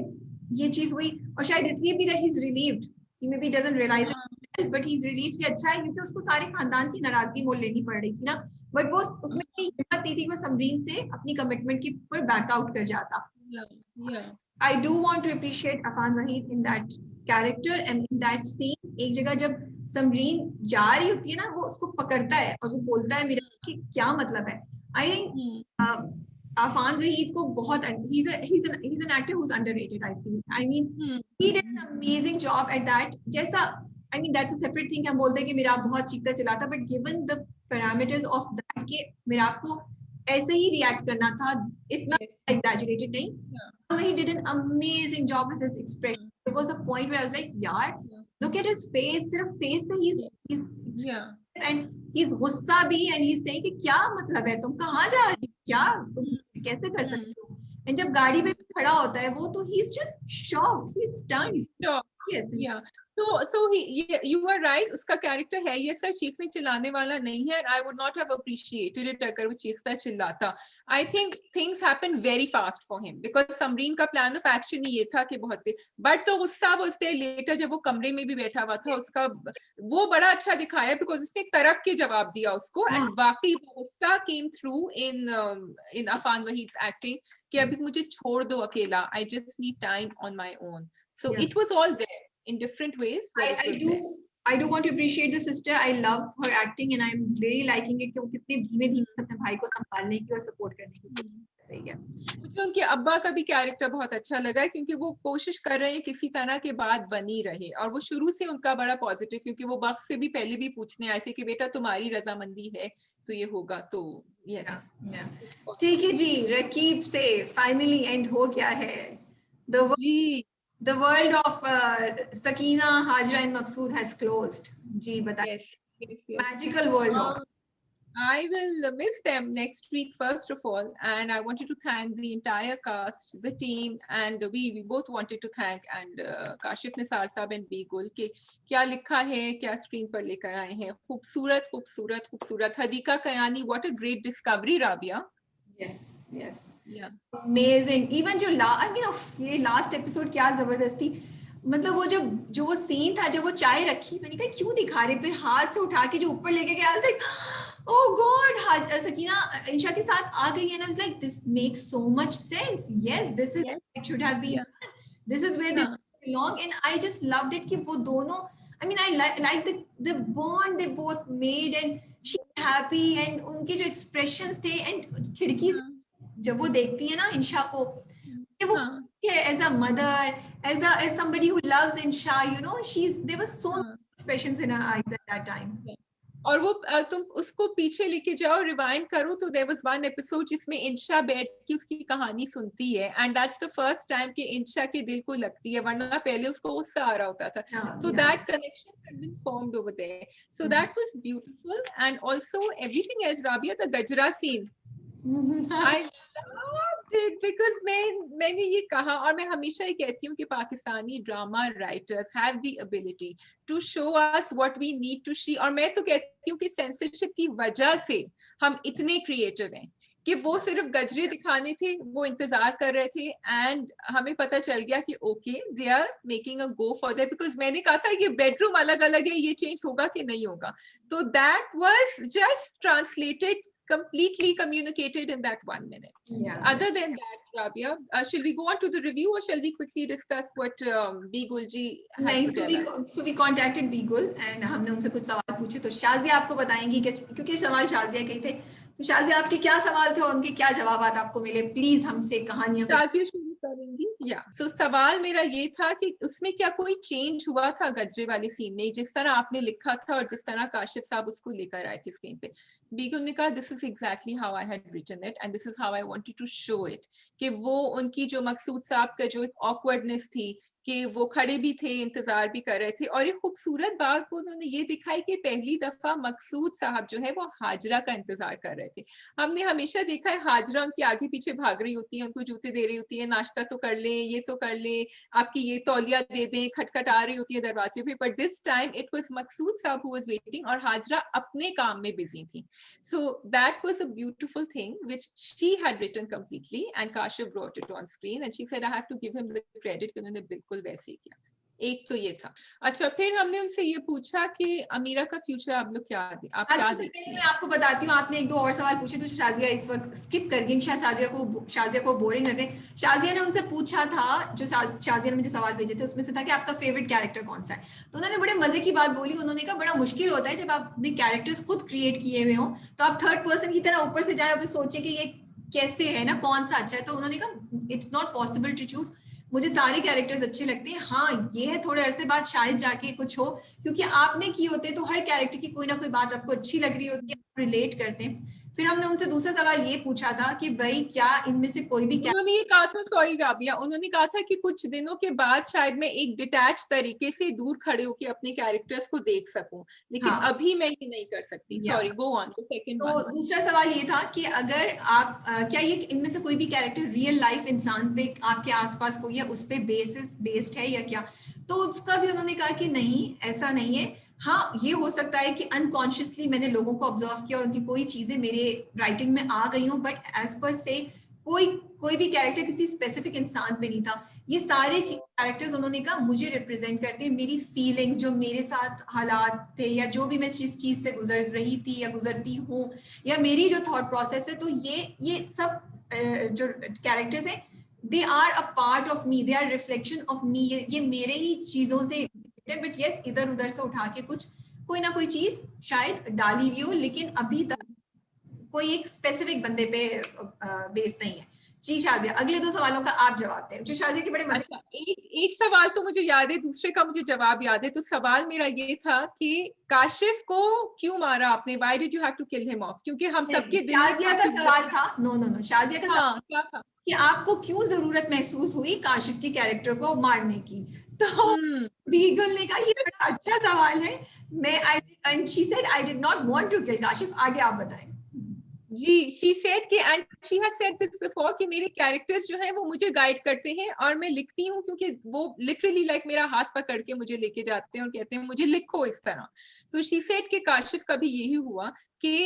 ये चीज हुई. और शायद इसलिए भी that he's relieved, he maybe doesn't realize it, but he's relieved कि अच्छा है, क्योंकि उसको सारे खानदान की नाराजगी मोल लेनी पड़ रही थी ना, बट वो उसमें हिम्मत नहीं थी, वो समरीन से अपनी कमिटमेंट के ऊपर बैक आउट कर जाता. I do want to appreciate Afan Wahid in that character and in that scene. एक जगह जब समरीन जा रही होती है ना, वो उसको पकड़ता है और वो बोलता है मेरा कि क्या मतलब है. I think Afan Wahid को बहुत, he's an actor who's underrated, I feel. I mean, he did an amazing job at that. जैसा, I mean, that's a separate thing. हम बोलते हैं कि मेरा बहुत चीखता चिल्लाता, but given the parameters of that, कि मेरा आपको ऐसे ही react करना था, इतना exaggerated नहीं. He did an amazing job with his expression. There was a point where I was like, यार, look at his face. सिर्फ face से he's and he's गुस्सा भी, and he's saying कि क्या मतलब है, तुम कहाँ जा रही हो, क्या तुम कैसे कर सकते हो, and जब गाड़ी में खड़ा होता है वो, तो he's just shocked, he's stunned. Yes, yeah. So you are right. उसका कैरेक्टर है ये सर चीखने चिल्लाने वाला नहीं है. I would not have appreciated it अगर वो चीखता चिल्लाता. I think things happen very fast for him because Samreen का plan of action ही ये था कि बहुत ही, but तो गुस्सा वो उससे later जब वो कमरे में भी बैठा हुआ था, उसका वो बड़ा अच्छा दिखाया because उसने तरक के जवाब दिया उसको, and वाकई गुस्सा came through in Afan Wahid's acting कि अभी मुझे छोड़ दो अकेला. I just need time on my own. So it was all there in different ways. I do want to appreciate the sister. I love her acting and I'm really liking it कि वो कितने धीमे धीमे अपने भाई को संभालने की और सपोर्ट करने की कोशिश कर रही है. मुझे उनके अब्बा का भी कैरेक्टर बहुत अच्छा लगा क्योंकि वो कोशिश कर रहे हैं किसी तरह के बात बनी रहे, और वो शुरू से उनका बड़ा पॉजिटिव, क्योंकि वो बख्श से भी पहले भी पूछने आए थे कि बेटा तुम्हारी रजामंदी है तो ये होगा. तो यस, ठीक है जी, रकीब से फाइनली एंड हो गया है. The world of Sakina, Hajra and Maqsood has closed. जी बताइए. Yes. Magical world of. I will miss them next week first of all, and I wanted to thank the entire cast, the team, and we both wanted to thank and Kashif Nisar साहब and Begul के क्या लिखा है, क्या screen पर लेकर आए हैं. खूबसूरत खूबसूरत खूबसूरत. Hadika Kayani, what a great discovery, Rabia. Yes. Yeah. Amazing. Even जो I mean ये last episode क्या जबरदस्त थी. मतलब वो जो वो सीन था जब वो चाय रखी, मैंने कहा क्यों दिखा रहे, फिर हाथ से उठा के जो ऊपर लेके गया, I was like, oh God, Sakina इंशा के साथ आ गई, and I was like, this makes so much sense. Yes, this is it should have been. This is where they belong, and I just loved it कि वो दोनों, I mean I like the bond they both made, and she's happy, and उनके जो expressions थे, and खिड़की जब वो देखती है ना इंशा को, वो as a mother, as somebody who loves Insha, you know, there was so many expressions in her eyes at that time. और वो तुम उसको पीछे लेके जाओ, रिवाइंड करो, तो देयर वाज वन एपिसोड जिसमें इंशा बैठ के उसकी कहानी सुनती है, and that's the first time कि इंशा के दिल को लगती है, वरना पहले उसको गुस्सा आ रहा होता था. So that connection had been formed over there. So that was beautiful, and also everything as Rabia, the gajra scene, I loved it because मैंने ये कहा, और मैं हमेशा ये कहती हूँ कि Pakistani drama writers have the ability to show us what we need to see. और मैं तो कहती हूँ कि सेंसरशिप की वजह से हम इतने क्रिएटिव हैं कि वो सिर्फ गजरे दिखाने थे, वो इंतजार कर रहे थे, एंड हमें पता चल गया कि okay they are making a go for that, because मैंने कहा था ये बेडरूम अलग अलग है, ये चेंज होगा कि नहीं होगा. तो that was just translated, completely communicated in that 1 minute. Other than that, Rabia, shall we go on to the review, or shall we quickly discuss what Begul ji had to tell us? So we contacted Begul and हमने उनसे कुछ सवाल पूछे, तो शाजिया आपको बताएंगी कि क्योंकि सवाल शाजिया के थे, तो शाजिया आपके क्या सवाल थे और उनके क्या जवाब आपको मिले, प्लीज हमसे कहानियों शाजिया शुरू करेंगी. सो सवाल मेरा ये था कि उसमें क्या कोई चेंज हुआ था गजरे वाले सीन में, जिस तरह आपने लिखा था और जिस तरह काशिफ साहब उसको लेकर आए थे स्क्रीन पे. बीगल ने कहा this is exactly how I had written it and this is how I wanted to show it, कि वो उनकी जो मकसूद साहब का जो एक ऑकवर्डनेस थी कि वो खड़े भी थे, इंतजार भी कर रहे थे, और एक खूबसूरत बात वो उन्होंने ये दिखाई कि पहली दफा मकसूद साहब जो है वो हाजरा का इंतजार कर रहे थे. हमने हमेशा देखा है हाजरा उनके आगे पीछे भाग रही होती है, उनको जूते दे रही होती है, नाश्ता तो कर ले, ये तो कर ले, आपकी ये तौलिया दे दें, खटखटा रही होती है दरवाजे पे, but this time it was Maqsood sahab who was waiting और हाजरा अपने काम में बिजी थी. So that was a beautiful thing which she had written completely and Kashif brought it on screen and she said I have to give him the credit कि उन्होंने बिल्कुल वैसे ही किया. एक तो ये था. अच्छा, फिर हमने उनसे ये पूछा कि अमीरा का फ्यूचर आप लोग क्या देखती हैं? मैं आपको बताती हूँ, आपने 1-2 और सवाल पूछे तो शाजिया इस वक्त स्किप कर गई, शाजिया को बोरिंग लग रहे. शाजिया ने उनसे पूछा था, जो शाजिया ने मुझे सवाल भेजे थे उसमें से था कि आपका फेवरेट कैरेक्टर कौन सा है. तो उन्होंने बड़े मजे की बात बोली. उन्होंने कहा बड़ा मुश्किल होता है जब आपने कैरेक्टर्स खुद क्रिएट किए हुए हो, तो आप थर्ड पर्सन की तरह ऊपर से जाए और सोचे कि ये कैसे है ना, कौन सा अच्छा है। तो उन्होंने कहा it's not possible to choose, मुझे सारे कैरेक्टर्स अच्छे लगते हैं, हाँ ये है थोड़े अरसे बाद शायद जाके कुछ हो, क्योंकि आपने किए होते हैं तो हर कैरेक्टर की कोई ना कोई बात आपको अच्छी लग रही होती है, रिलेट करते हैं। फिर हमने उनसे दूसरा सवाल ये पूछा था कि भाई क्या इनमें से कोई भी उन्होंने ये कहा था, सॉरी राबिया, उन्होंने कहा था कि कुछ दिनों के बाद शायद मैं एक डिटैच तरीके से दूर खड़े होकर अपने कैरेक्टर्स को देख सकूं, लेकिन हाँ, अभी मैं ये नहीं कर सकती। Sorry, go on the second तो वन। दूसरा सवाल ये था कि अगर आप क्या ये इनमें से कोई भी कैरेक्टर रियल लाइफ इंसान पे आपके आसपास कोई है उस पे बेस्ड है या क्या, तो उसका भी उन्होंने कहा कि नहीं, ऐसा नहीं है। हाँ, ये हो सकता है कि अनकॉन्शियसली मैंने लोगों को ऑब्जर्व किया और उनकी कोई चीजें मेरे राइटिंग में आ गई हूँ, बट एज पर से कोई भी कैरेक्टर किसी स्पेसिफिक इंसान पे नहीं था। ये सारे कैरेक्टर्स उन्होंने कहा मुझे रिप्रेजेंट करते हैं, मेरी फीलिंग्स, जो मेरे साथ हालात थे या जो भी मैं जिस चीज से गुजर रही थी या गुजरती हूँ, या मेरी जो थॉट प्रोसेस है, तो ये सब जो कैरेक्टर्स हैं they are a part of me, they are reflection of me, ये मेरे ही चीजों से, बट यस इधर उधर से उठा के कुछ कोई ना कोई चीज शायद डाली हुई हो, लेकिन अभी तक कोई एक स्पेसिफिक बंदे पे बेस नहीं है। जी शाजिया, अगले दो सवालों का आप जवाब दें, जो शाजिया के बड़े मजे। अच्छा, एक सवाल तो मुझे याद है, दूसरे का मुझे जवाब याद है। तो सवाल मेरा ये था कि काशिफ को क्यों मारा आपने, why did you have to kill him off, क्योंकि हम सबके दिल में शाजिया का सवाल था, नो शाजिया का सवाल, हाँ क्या था? कि आपको क्यों जरूरत महसूस हुई काशिफ के कैरेक्टर को मारने की। तो बीगल ने कहा ये बड़ा अच्छा सवाल है, मैं and she said I did not want to kill Kashif. आगे आप बताएं। जी, she said कि and she has said this before कि मेरे कैरेक्टर्स जो हैं वो मुझे गाइड करते हैं और मैं लिखती हूँ क्योंकि वो लिटरली लाइक मेरा हाथ पकड़ के मुझे लेके जाते हैं और कहते हैं मुझे लिखो इस तरह। तो she said कि काशिफ का भी यही हुआ कि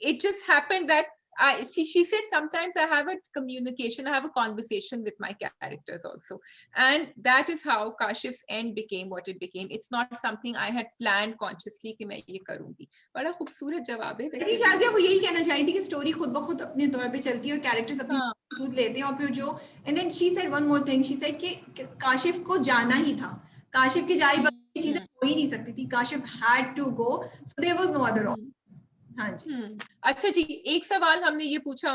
it just happened that she said sometimes I have a communication, I have a conversation with my characters also, and that is how Kashif's end became what it became. It's not something I had planned consciously कि मैं ये करूंगी। बड़ा खूबसूरत जवाब है वैसे। शाजिया वो यही कहना चाही थी कि स्टोरी खुद ब खुद अपने तौर पे चलती है और कैरेक्टर्स अपनी खुद लेते हैं, और फिर जो and then she said one more thing, she said कि काशिफ को जाना ही था, काशिफ की जाई बाकी चीजें हो ही नहीं सकती थी, Kashif had to go, so there was no other option. हाँ जी। अच्छा जी, एक सवाल हमने ये पूछा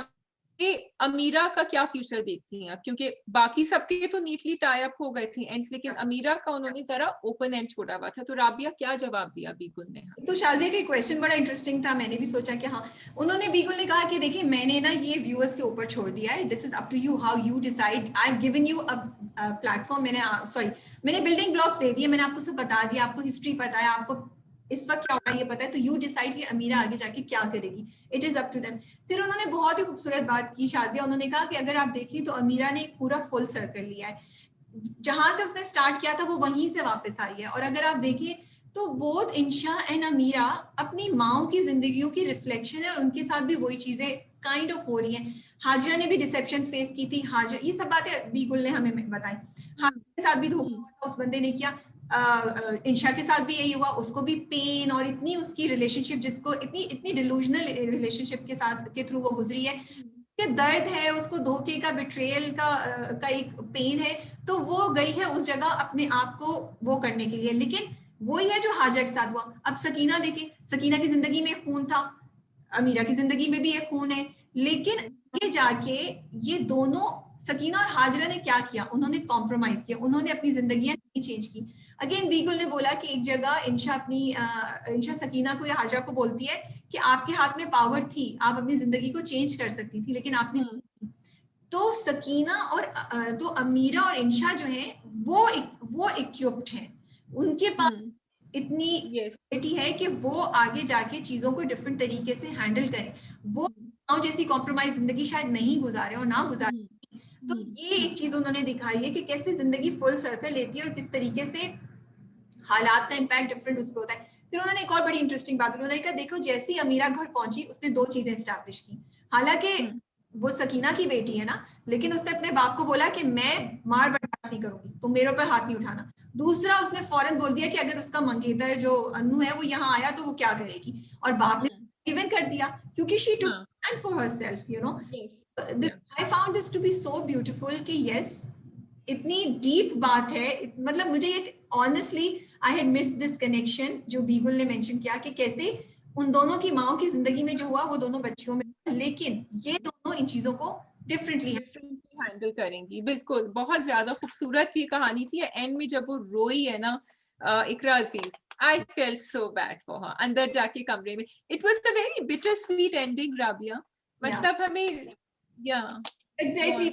कि अमीरा का क्या फ्यूचर देखती हैं, क्योंकि बाकी सबके तो नीटली टाई अप हो गए थे एंड्स, लेकिन अमीरा का उन्होंने जरा ओपन एंड छोड़ा हुआ था। तो राबिया क्या जवाब दिया बीगुल ने? तो शाजिया का क्वेश्चन बड़ा इंटरेस्टिंग था, मैंने भी सोचा कि हाँ, उन्होंने बीगुल ने कहा कि देखिए मैंने ना ये व्यूअर्स के ऊपर छोड़ दिया है, this is up to you how you decide, I have given you a platform, मैंने बिल्डिंग ब्लॉक्स दे दिए, मैंने आपको सब बता दिया, आपको हिस्ट्री पता है, आपको इस वक्त क्या हो रहा है ये पता है, तो यू डिसाइड कि अमीरा आगे जाके क्या करेगी, it is up to them. फिर उन्होंने बहुत ही खूबसूरत बात की शाजिया, उन्होंने कहा कि अगर आप देखें तो अमीरा ने एक पूरा फुल सर्कल लिया है, जहां से उसने स्टार्ट किया था वो वहीं से वापस आई है। और अगर आप देखें तो बोथ इंशा एंड अमीरा अपनी माओ की जिंदगियों की रिफ्लेक्शन है, और उनके साथ भी वही चीजें काइंड ऑफ हो रही हैं। हाजरा ने भी डिसेप्शन फेस की थी, हाजरा, ये सब बातें बीगुल ने हमें बताई। हाजरा के साथ भी धोखा हुआ था, उस बंदे ने किया, इंशा के साथ भी यही हुआ, उसको भी पेन और इतनी उसकी रिलेशनशिप, जिसको इतनी डिलूजनल रिलेशनशिप के साथ के थ्रू वो गुजरी है, के दर्द है, उसको धोखे का, बिट्रेयल का एक पेन है, तो वो गई है उस जगह अपने आप को वो करने के लिए। लेकिन वही है जो हाजरा के साथ हुआ। अब सकीना देखें, सकीना की जिंदगी में खून था, अमीरा की जिंदगी में भी एक खून है, लेकिन आगे जाके ये दोनों, सकीना और हाजरा ने क्या किया, उन्होंने कॉम्प्रोमाइज किया, उन्होंने अपनी जिंदगियां नहीं चेंज की। अगेन बीगुल ने बोला कि एक जगह इंशा सकीना को या हाजरा को बोलती है कि आपके हाथ में पावर थी, आप अपनी जिंदगी को चेंज कर सकती थी, लेकिन आपने तो सकीना और तो अमीरा और इंशा जो है वो इक्विप्ड हैं, उनके पास इतनी एबिलिटी है कि वो आगे जाके चीजों को डिफरेंट तरीके से हैंडल करें। वो जैसी कॉम्प्रोमाइज जिंदगी शायद नहीं गुजारे और ना गुजारे। तो ये एक चीज उन्होंने दिखाई है कि कैसे जिंदगी फुल सर्कल लेती है और किस तरीके से हालात का इम्पैक्ट डिफरेंट उस पर होता है। फिर उन्होंने एक और बड़ी इंटरेस्टिंग बात, उन्होंने कहा देखो जैसे ही अमीरा घर पहुंची उसने दो चीजें एस्टैब्लिश की, हालांकि वो सकीना की बेटी है ना, लेकिन उसने अपने बाप को बोला कि मैं मार बर्दाश्त नहीं करूंगी, तुम मेरे ऊपर हाथ नहीं उठाना। दूसरा, उसने फौरन बोल दिया कि अगर उसका मंगेतर जो अन्नू है वो यहाँ आया तो वो क्या करेगी, और बाप ने गिवन कर दिया क्योंकि she took stand for herself, you know. I found this to be so beautiful कि यस, इतनी डीप बात है, मतलब मुझे ये honestly I had missed this connection जो बीगुल ने मेंशन किया कि कैसे उन दोनों की माओ की जिंदगी में जो हुआ वो दोनों बच्चियों में लेकिन ये दोनों इन चीजों को डिफरेंटली हैंडल करेंगी। बिल्कुल, बहुत ज्यादा खूबसूरत ये कहानी थी। एंड में जब वो रोई है ना Iqra Aziz, I felt so bad for her. अंदर जाके कमरे में, it was a very bitter sweet ending Rabia. मतलब हमें या एग्जैक्टली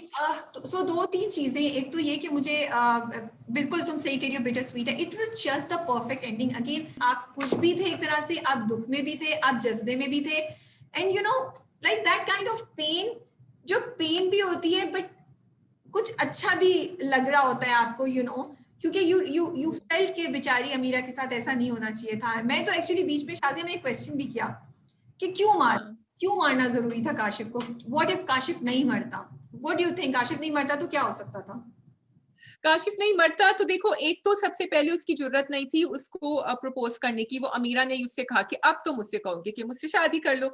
सो दो तीन चीजें, एक तो ये कि मुझे बिल्कुल तुम सही कह रही हो, बिटर स्वीट है, it was just the perfect ending. Again आप खुश भी थे एक तरह से, आप दुख में भी थे, आप जज्बे में भी थे, and you know like that kind of pain, जो पेन भी होती है बट कुछ अच्छा भी लग रहा होता है आपको, यू नो, क्योंकि यू फेल्ट कि बेचारी अमीरा के साथ ऐसा नहीं होना चाहिए था। मैं तो एक्चुअली बीच में शाजिया में एक क्वेश्चन भी किया कि क्यों मारना जरूरी था काशिफ को? व्हाट इफ काशिफ नहीं मरता? What do you think? Kashif नहीं मरता तो क्या हो सकता था? काशिफ नहीं मरता तो देखो, एक तो सबसे पहले उसकी जरूरत नहीं थी उसको प्रपोज करने की। वो अमीरा ने उससे कहा कि अब तुम मुझसे कहोगे कि मुझसे शादी कर लो।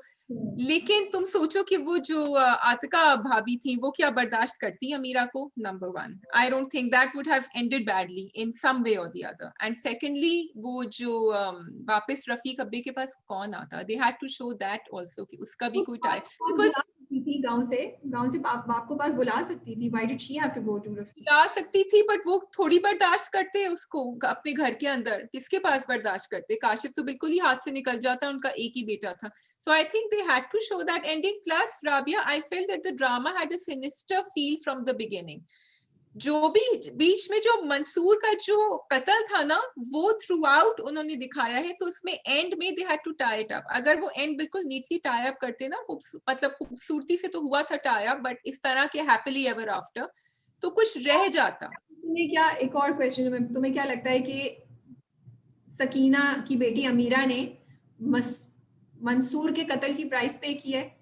लेकिन तुम सोचो कि वो जो आतिका भाभी थी वो क्या बर्दाश्त करती अमीरा को? Number one, I don't think that would have ended badly in some way और द अदर। एंड सेकेंडली, वो जो वापस रफीक अब्बे के पास कौन आता, they had to show that also कि उसका भी कोई टाइम, बिकॉज थी गांव से बाप को पास बुला सकती थी। Why did she have to go to Rafiq? ला सकती थी, बट वो थोड़ी बर्दाश्त करते उसको अपने घर के अंदर। किसके पास बर्दाश्त करते? काशिफ तो बिल्कुल ही हाथ से निकल जाता, उनका एक ही बेटा था। So I think they had to show that ending. Plus Rabia, I felt that the drama had a sinister feel from the beginning. जो भी बीच में जो मंसूर का जो कत्ल था ना, वो थ्रू आउट उन्होंने दिखाया है। तो उसमें एंड में they had to tie it up. अगर वो एंड बिल्कुल नीटली टाई अप करते ना, मतलब खूबसूरती से तो हुआ था टाई अप, बट इस तरह के हैप्पीली एवर आफ्टर तो कुछ रह जाता। तुम्हें क्या, एक और क्वेश्चन, तुम्हें क्या लगता है कि सकीना की बेटी अमीरा ने मंसूर के कत्ल की प्राइस पे की है?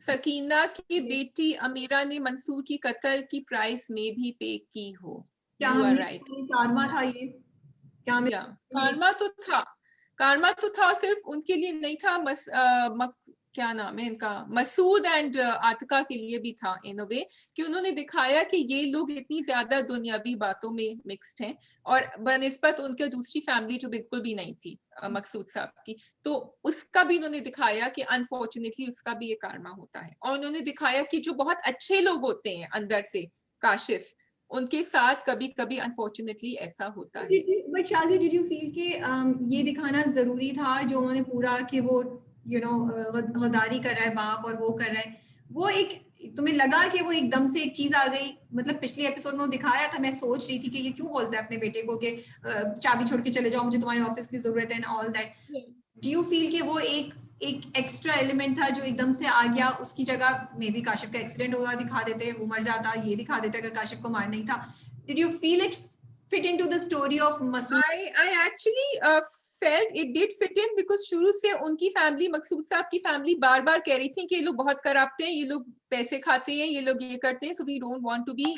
सकीना की बेटी अमीरा ने मंसूर की कत्ल की प्राइस में भी पे की हो। क्या यू आर हमें राइट। कारमा था ये? क्या हमें या कारमा तो था, कारमा तो था, सिर्फ उनके लिए नहीं था, क्या नाम है इनका, मसूद एंड आतिका के लिए भी था इन अ वे, कि उन्होंने दिखाया कि ये लोग इतनी ज्यादा दुनियावी बातों में मिक्स्ड हैं, और बनिस्बत उनके दूसरी फैमिली जो बिल्कुल भी नहीं थी मकसूद साहब की, तो उसका भी उन्होंने दिखाया कि अनफॉर्चुनेटली उसका भी ये कारमा होता है। और उन्होंने दिखाया कि जो बहुत अच्छे लोग होते हैं अंदर से, काशिफ, उनके साथ कभी कभी अनफॉर्चुनेटली ऐसा होता है। बट शादी, डिड यू फील कि ये दिखाना जरूरी था जो उन्होंने पूरा, कि वो यू नो गद्दारी कर रहा है बाप और वो कर रहा है, वो एक, तुम्हें लगा कि वो एकदम से एक चीज आ गई? मतलब पिछले एपिसोड में वो दिखाया था, मैं सोच रही थी कि ये क्यों बोलता है अपने बेटे को कि चाबी छोड़ के चले जाओ, मुझे तुम्हारे ऑफिस की जरूरत है and all that. Do you feel कि वो एक एक्स्ट्रा एलिमेंट था जो एकदम से आ गया? उसकी जगह मे बी काशिफ का एक्सीडेंट होगा दिखा देते, वो मर जाता, ये दिखा देते अगर काशिफ को मार नहीं था। Did you feel it fit into the story of Masood? I actually felt it did fit in, because शुरू से उनकी फैमिली, मकसूद साहब की फैमिली बार बार कह रही थी कि ये लोग बहुत करप्ट हैं, ये लोग पैसे खाते हैं, ये लोग ये करते हैं, so we don't want to be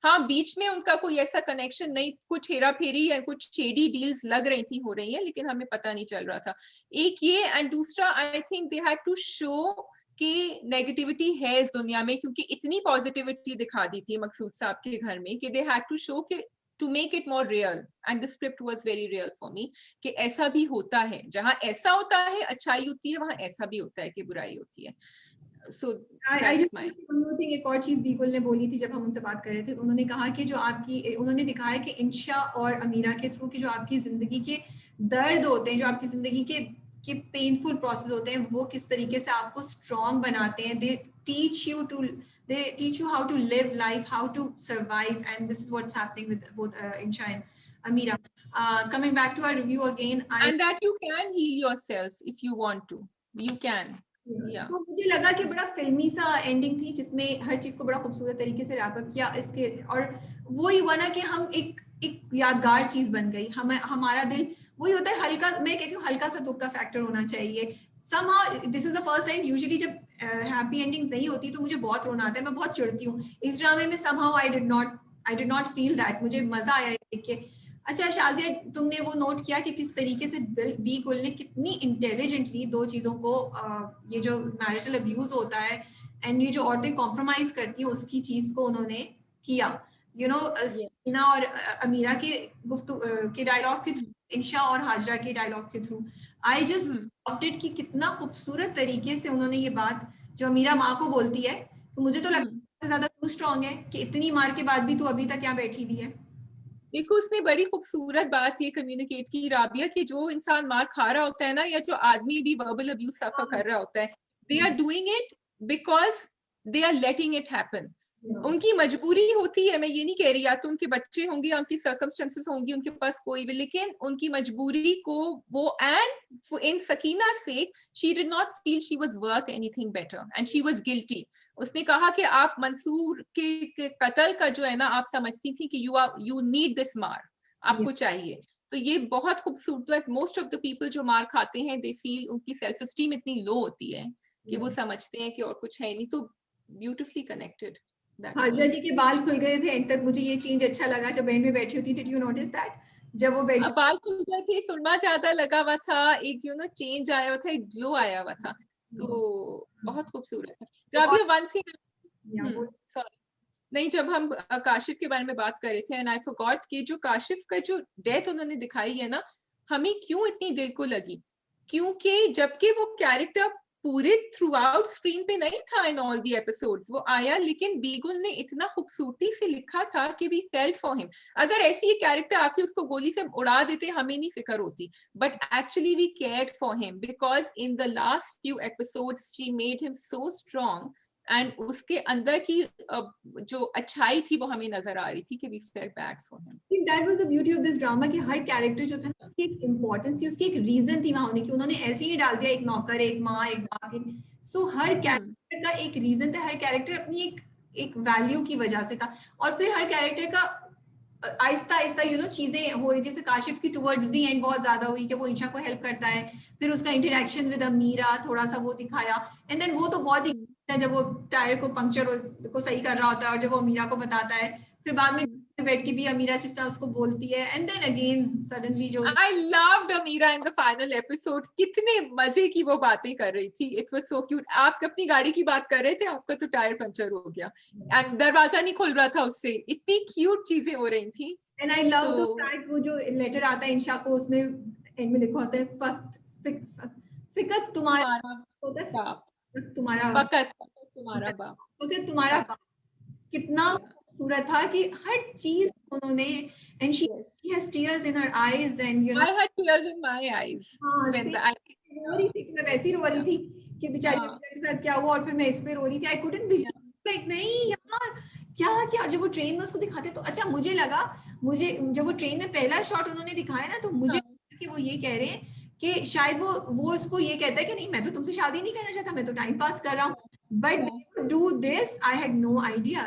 हाँ, बीच में उनका कोई ऐसा कनेक्शन नहीं, कुछ हेरा फेरी या कुछ शेडी डील्स लग रही थी, हो रही है, लेकिन हमें पता नहीं चल रहा था। एक ये, एंड दूसरा I think they had to show कि नेगेटिविटी है इस दुनिया में, क्योंकि इतनी पॉजिटिविटी दिखा दी थी मकसूद साहब के घर में, कि दे हैड टू शो कि to make it more real, and the script was very real for me, कि ऐसा भी होता है, जहां ऐसा होता है अच्छाई होती है, वहां ऐसा भी होता है कि बुराई होती है। So that's my one more thing, एक और चीज बीगुल ने बोली थी जब हम उनसे बात कर रहे थे, उन्होंने कहा कि जो आपकी, उन्होंने दिखाया कि इंशा और अमीरा के थ्रू कि जो आपकी जिंदगी के दर्द होते हैं, जो आपकी जिंदगी के पेनफुल प्रोसेस होते हैं, वो किस तरीके से आपको स्ट्रॉन्ग बनाते हैं। They teach you how to live life, how to survive, and this is what's happening with both Insha and Amira. Coming back to our review again, and that you can heal yourself if you want to, you can. Yeah. So, मुझे लगा कि बड़ा फिल्मी सा ending थी, जिसमें हर चीज को बड़ा खूबसूरत तरीके से रैप अप किया इसके, और वो ही हुआ ना कि हम एक यादगार चीज बन गई। हमारा दिल वही होता है, हल्का, मैं कहती हूँ हल्का सा दुख का फैक्टर होना चाहिए। somehow this is the first time, usually जब हैप्पी एंडिंग्स नहीं होती तो मुझे बहुत रोना आता है, मैं बहुत चिढ़ती हूँ। इस ड्रामे में somehow I did not feel that, मुझे मजा आया देख के। अच्छा शाजिया, तुमने वो नोट किया कि किस तरीके से बी गुल ने कितनी इंटेलिजेंटली दो चीजों को, ये जो मैरिटल अब्यूज होता है एंड ये जो औरतें कॉम्प्रोमाइज करती हैं उसकी चीज को उन्होंने किया। यू नो, सकीना और अमीरा के डायलॉग के इंशा और हाजरा के डायलॉग के through I just loved it कि कितना खूबसूरत तरीके से उन्होंने ये बात जो अमीरा माँ को बोलती है, तो मुझे तो लगता है ज्यादा तू स्ट्रांग है कि इतनी मार के बाद भी तू अभी तक यहाँ बैठी हुई है। देखो उसने बड़ी खूबसूरत बात ये कम्युनिकेट की राबिया कि जो इंसान मार खा रहा होता है ना, या जो आदमी भी वर्बल अब्यूज सफर कर रहा होता है, they are doing it because they are letting it happen. उनकी मजबूरी होती है, मैं ये नहीं कह रही, या तो उनके बच्चे होंगे या उनकी सर्कमस्टेंसेस होंगी, उनके पास कोई भी, लेकिन उनकी मजबूरी को वो, एंड इन सकीना से she did not feel she was worth anything better and she was guilty. उसने कहा कि आप मंसूर के कत्ल का जो है ना, आप समझती थी कि यू नीड दिस मार, आपको चाहिए। तो ये बहुत खूबसूरत, मोस्ट ऑफ द पीपल जो मार खाते हैं दे फील उनकी सेल्फ एस्टीम इतनी लो होती है कि वो समझते हैं कि और कुछ है नहीं। तो ब्यूटिफुली कनेक्टेड। हाजरा जी के बाल खुल गए थे एंड तक, मुझे ये चेंज अच्छा लगा जब एंड में बैठी होती। Did you notice that? जब वो बैठी बाल खुल गए थे, सुरमा ज्यादा लगा हुआ था, एक चेंज आया हुआ था, एक ग्लो आया हुआ था, तो बहुत खूबसूरत है। राबिया वन थिंग, सॉरी नहीं, जब हम काशिफ के बारे में बात कर रहे थे एंड आई फॉरगॉट कि जो काशिफ का जो डेथ उन्होंने दिखाई है ना, हमें क्यों इतनी दिल को लगी, क्योंकि जबकि वो कैरेक्टर पूरे थ्रू आउट स्क्रीन पे नहीं था इन ऑल दी एपिसोड्स, वो आया लेकिन बीगुल ने इतना खूबसूरती से लिखा था कि वी फेल्ट फॉर हिम। अगर ऐसी एक कैरेक्टर आके उसको गोली से उड़ा देते हमें नहीं फिक्र होती, but actually we cared for him because in the last few episodes she made him so strong and उसके अंदर की जो अच्छाई थी वो हमें नजर आ रही थी कि we felt bad for him. I think that was the beauty of this drama कि हर कैरेक्टर जो था उसकी एक इम्पोर्टेंस थी, उसकी एक रीजन थी वहां होने की। उन्होंने ऐसे ही डाल दिया एक नौकर, एक माँ, एक बाप, सो हर कैरेक्टर का एक रीजन था, हर कैरेक्टर अपनी एक वैल्यू की वजह से था। और फिर हर कैरेक्टर का आहिस्ता आहिस्ता चीजें हो रही, जैसे काशिफ की टुवर्ड्स दी एंड बहुत ज्यादा हुई कि वो इंशा को हेल्प करता है, फिर उसका इंटरेक्शन विद अमीरा थोड़ा सा वो दिखाया, एंड देन वो तो बहुत ही जब वो टायर को पंक्चर को सही कर रहा होता है और जब वो अमीरा को बताता है, फिर बाद में बैठ के भी अमीरा जिस तरह उसको बोलती है, एंड देन अगेन सडनली जो I loved Amira in the final episode, कितने मजे की वो बातें कर रही थी, it was so cute। आप अपनी गाड़ी की बात कर रहे थे, आपका तो टायर पंचर हो गया एंड दरवाजा नहीं खुल रहा था उससे, इतनी क्यूट चीजें हो रही थी। And I love the fact वो जो लेटर आता है इंशा को, उसमें एंड में लिखा होता है फिकत तुम्हारा होता है, तुम्हारा फकत तुम्हारा बाप, फकत तुम्हारा बाप। कितना खूबसूरत था कि हर चीज उन्होंने, and she has tears in her eyes and I had tears in my eyes when रो रही थी, मैं वैसी रो रही थी कि बेचारी के साथ क्या हुआ, और फिर मैं इस पे रो रही थी। आई कुडंट बिलीव, लाइक नहीं यार क्या क्या। जब वो ट्रेन में उसको दिखाते तो अच्छा मुझे लगा, मुझे जब वो ट्रेन में पहला शॉट उन्होंने दिखाया ना, तो मुझे कि वो ये कह रहे हैं कि शायद वो उसको ये कहता है कि नहीं मैं तो तुमसे शादी नहीं करना चाहता, मैं तो टाइम पास कर रहा हूँ, but do this I had no idea,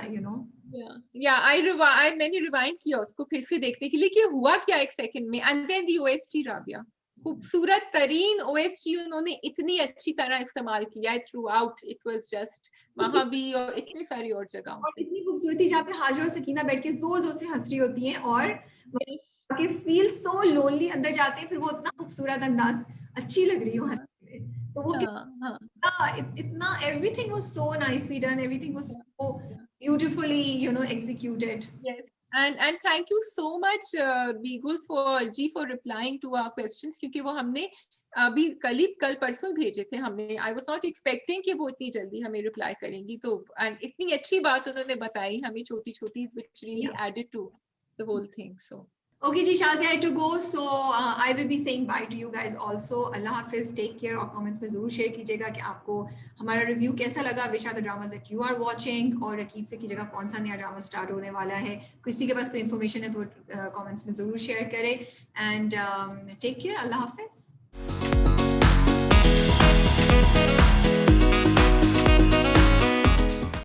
मैंने रिवाइंड किया उसको फिर से देखने के लिए कि हुआ क्या एक सेकंड में। And then the OST Rabia, खूबसूरत तरीन ओएसटी उन्होंने इतनी अच्छी तरह इस्तेमाल किया है through out, it was just वहां भी और इतनी सारी और जगहों पे इतनी खूबसूरती, जहाँ पे हाजरा और सकीना बैठ के जोर जोर से हंस रही होती हैं और के फील सो लोनली अंदर जाते हैं, फिर वो इतना खूबसूरत अंदाज, अच्छी लग रही हो हंसते में, तो वो इतना everything was so nicely done, everything was so beautifully executed. Yes, and thank you so much Beegul for replying to our questions, क्योंकि वो हमने अभी कल परसों भेजे थे हमने। I was not expecting कि वो इतनी जल्दी हमें रिप्लाई करेंगी, तो and इतनी अच्छी बात उन्होंने बताई हमें छोटी छोटी, which really added to the whole thing. So okay ji, Shazia, I had to go, so I will be saying bye to you guys also. Allah Hafiz, take care, और comments में जरूर share कीजिएगा कि आपको हमारा review कैसा लगा, which are the dramas that you are watching, और रकीब से कीजिएगा कौन सा नया ड्रामा स्टार्ट होने वाला है, किसी के पास कोई information है तो comments में जरूर share करें, and take care, Allah Hafiz.